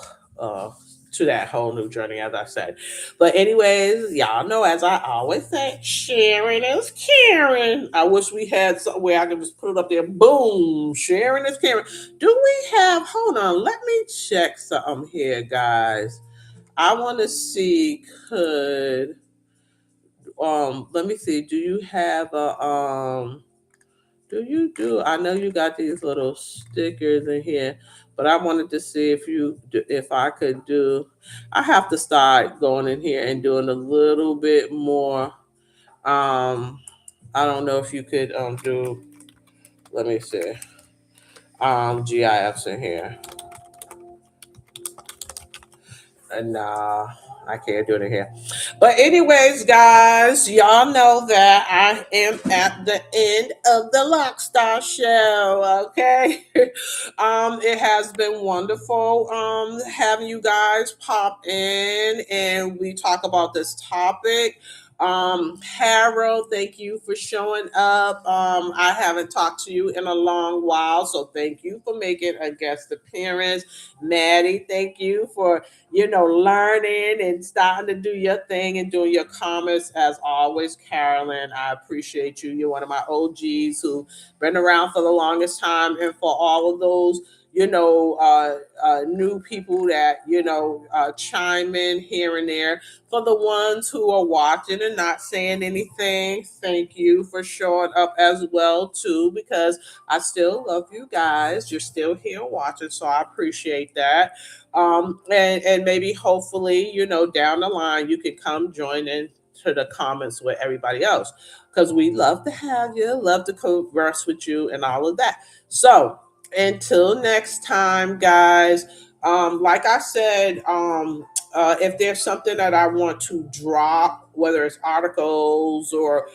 to that whole new journey, as I said. But anyways, y'all know, as I always say, sharing is caring. I wish we had somewhere I could just put it up there. Boom, sharing is caring. Do we have? Hold on, let me check something here, guys. I want to see. Let me see. Do you have a do you do? I know you got these little stickers in here, but I wanted to see if I could do. I have to start going in here and doing a little bit more. Um, I don't know if you could do. Let me see. GIFs in here. And I can't do it in here. But anyways, guys, y'all know that I am at the end of the Lockstar show. Okay, it has been wonderful having you guys pop in and we talk about this topic. Harold, thank you for showing up. I haven't talked to you in a long while, so thank you for making a guest appearance. Maddie, thank you for learning and starting to do your thing and doing your comments as always. Carolyn, I appreciate you. You're one of my OGs who been around for the longest time, and for all of those new people that chime in here and there. For the ones who are watching and not saying anything, thank you for showing up as well too, because I still love you guys. You're still here watching, so I appreciate that. And maybe hopefully down the line you can come join in to the comments with everybody else, because we love to have you, love to converse with you and all of that. So until next time, guys, Like I said, if there's something that I want to drop, whether it's articles or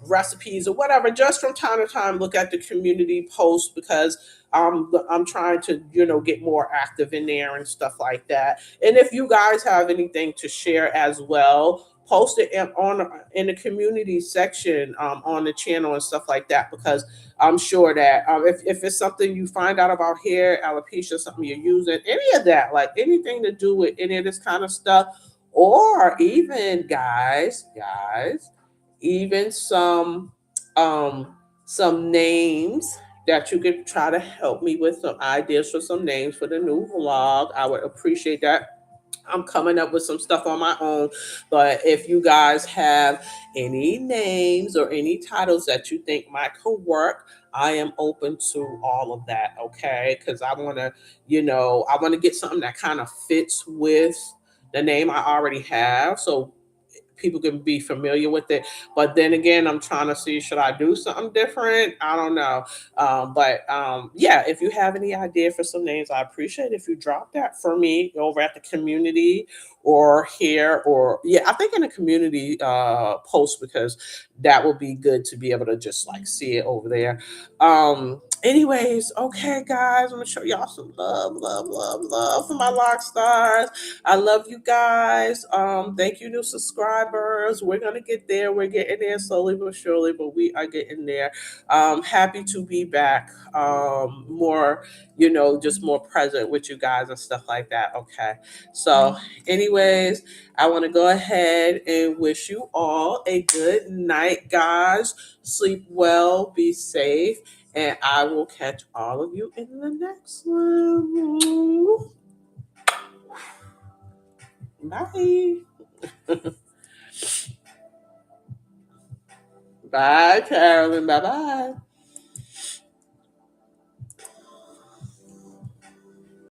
recipes or whatever, just from time to time, look at the community posts because I'm trying to, get more active in there and stuff like that. And if you guys have anything to share as well, post it in the community section on the channel and stuff like that because I'm sure that if it's something you find out about hair, alopecia, something you're using, any of that, like anything to do with any of this kind of stuff, or even even some names that you could try to help me with some ideas for some names for the new vlog. I would appreciate that. I'm coming up with some stuff on my own. But if you guys have any names or any titles that you think might could work, I am open to all of that. Okay. Because I want to get something that kind of fits with the name I already have. So people can be familiar with it. But then again, I'm trying to see, should I do something different? I don't know. But yeah, if you have any idea for some names, I appreciate if you drop that for me over at the community or here or yeah, I think in the community post because that would be good to be able to just like see it over there. Anyways, okay, guys, I'm gonna show y'all some love, love, love, love for my lock stars. I love you guys. Thank you, new subscribers. We're gonna get there. We're getting there slowly but surely, but we are getting there. Happy to be back. More, just more present with you guys and stuff like that. Okay. So, anyways, I want to go ahead and wish you all a good night, guys. Sleep well, be safe, and I will catch all of you in the next one. Bye. Bye, Carolyn. Bye bye.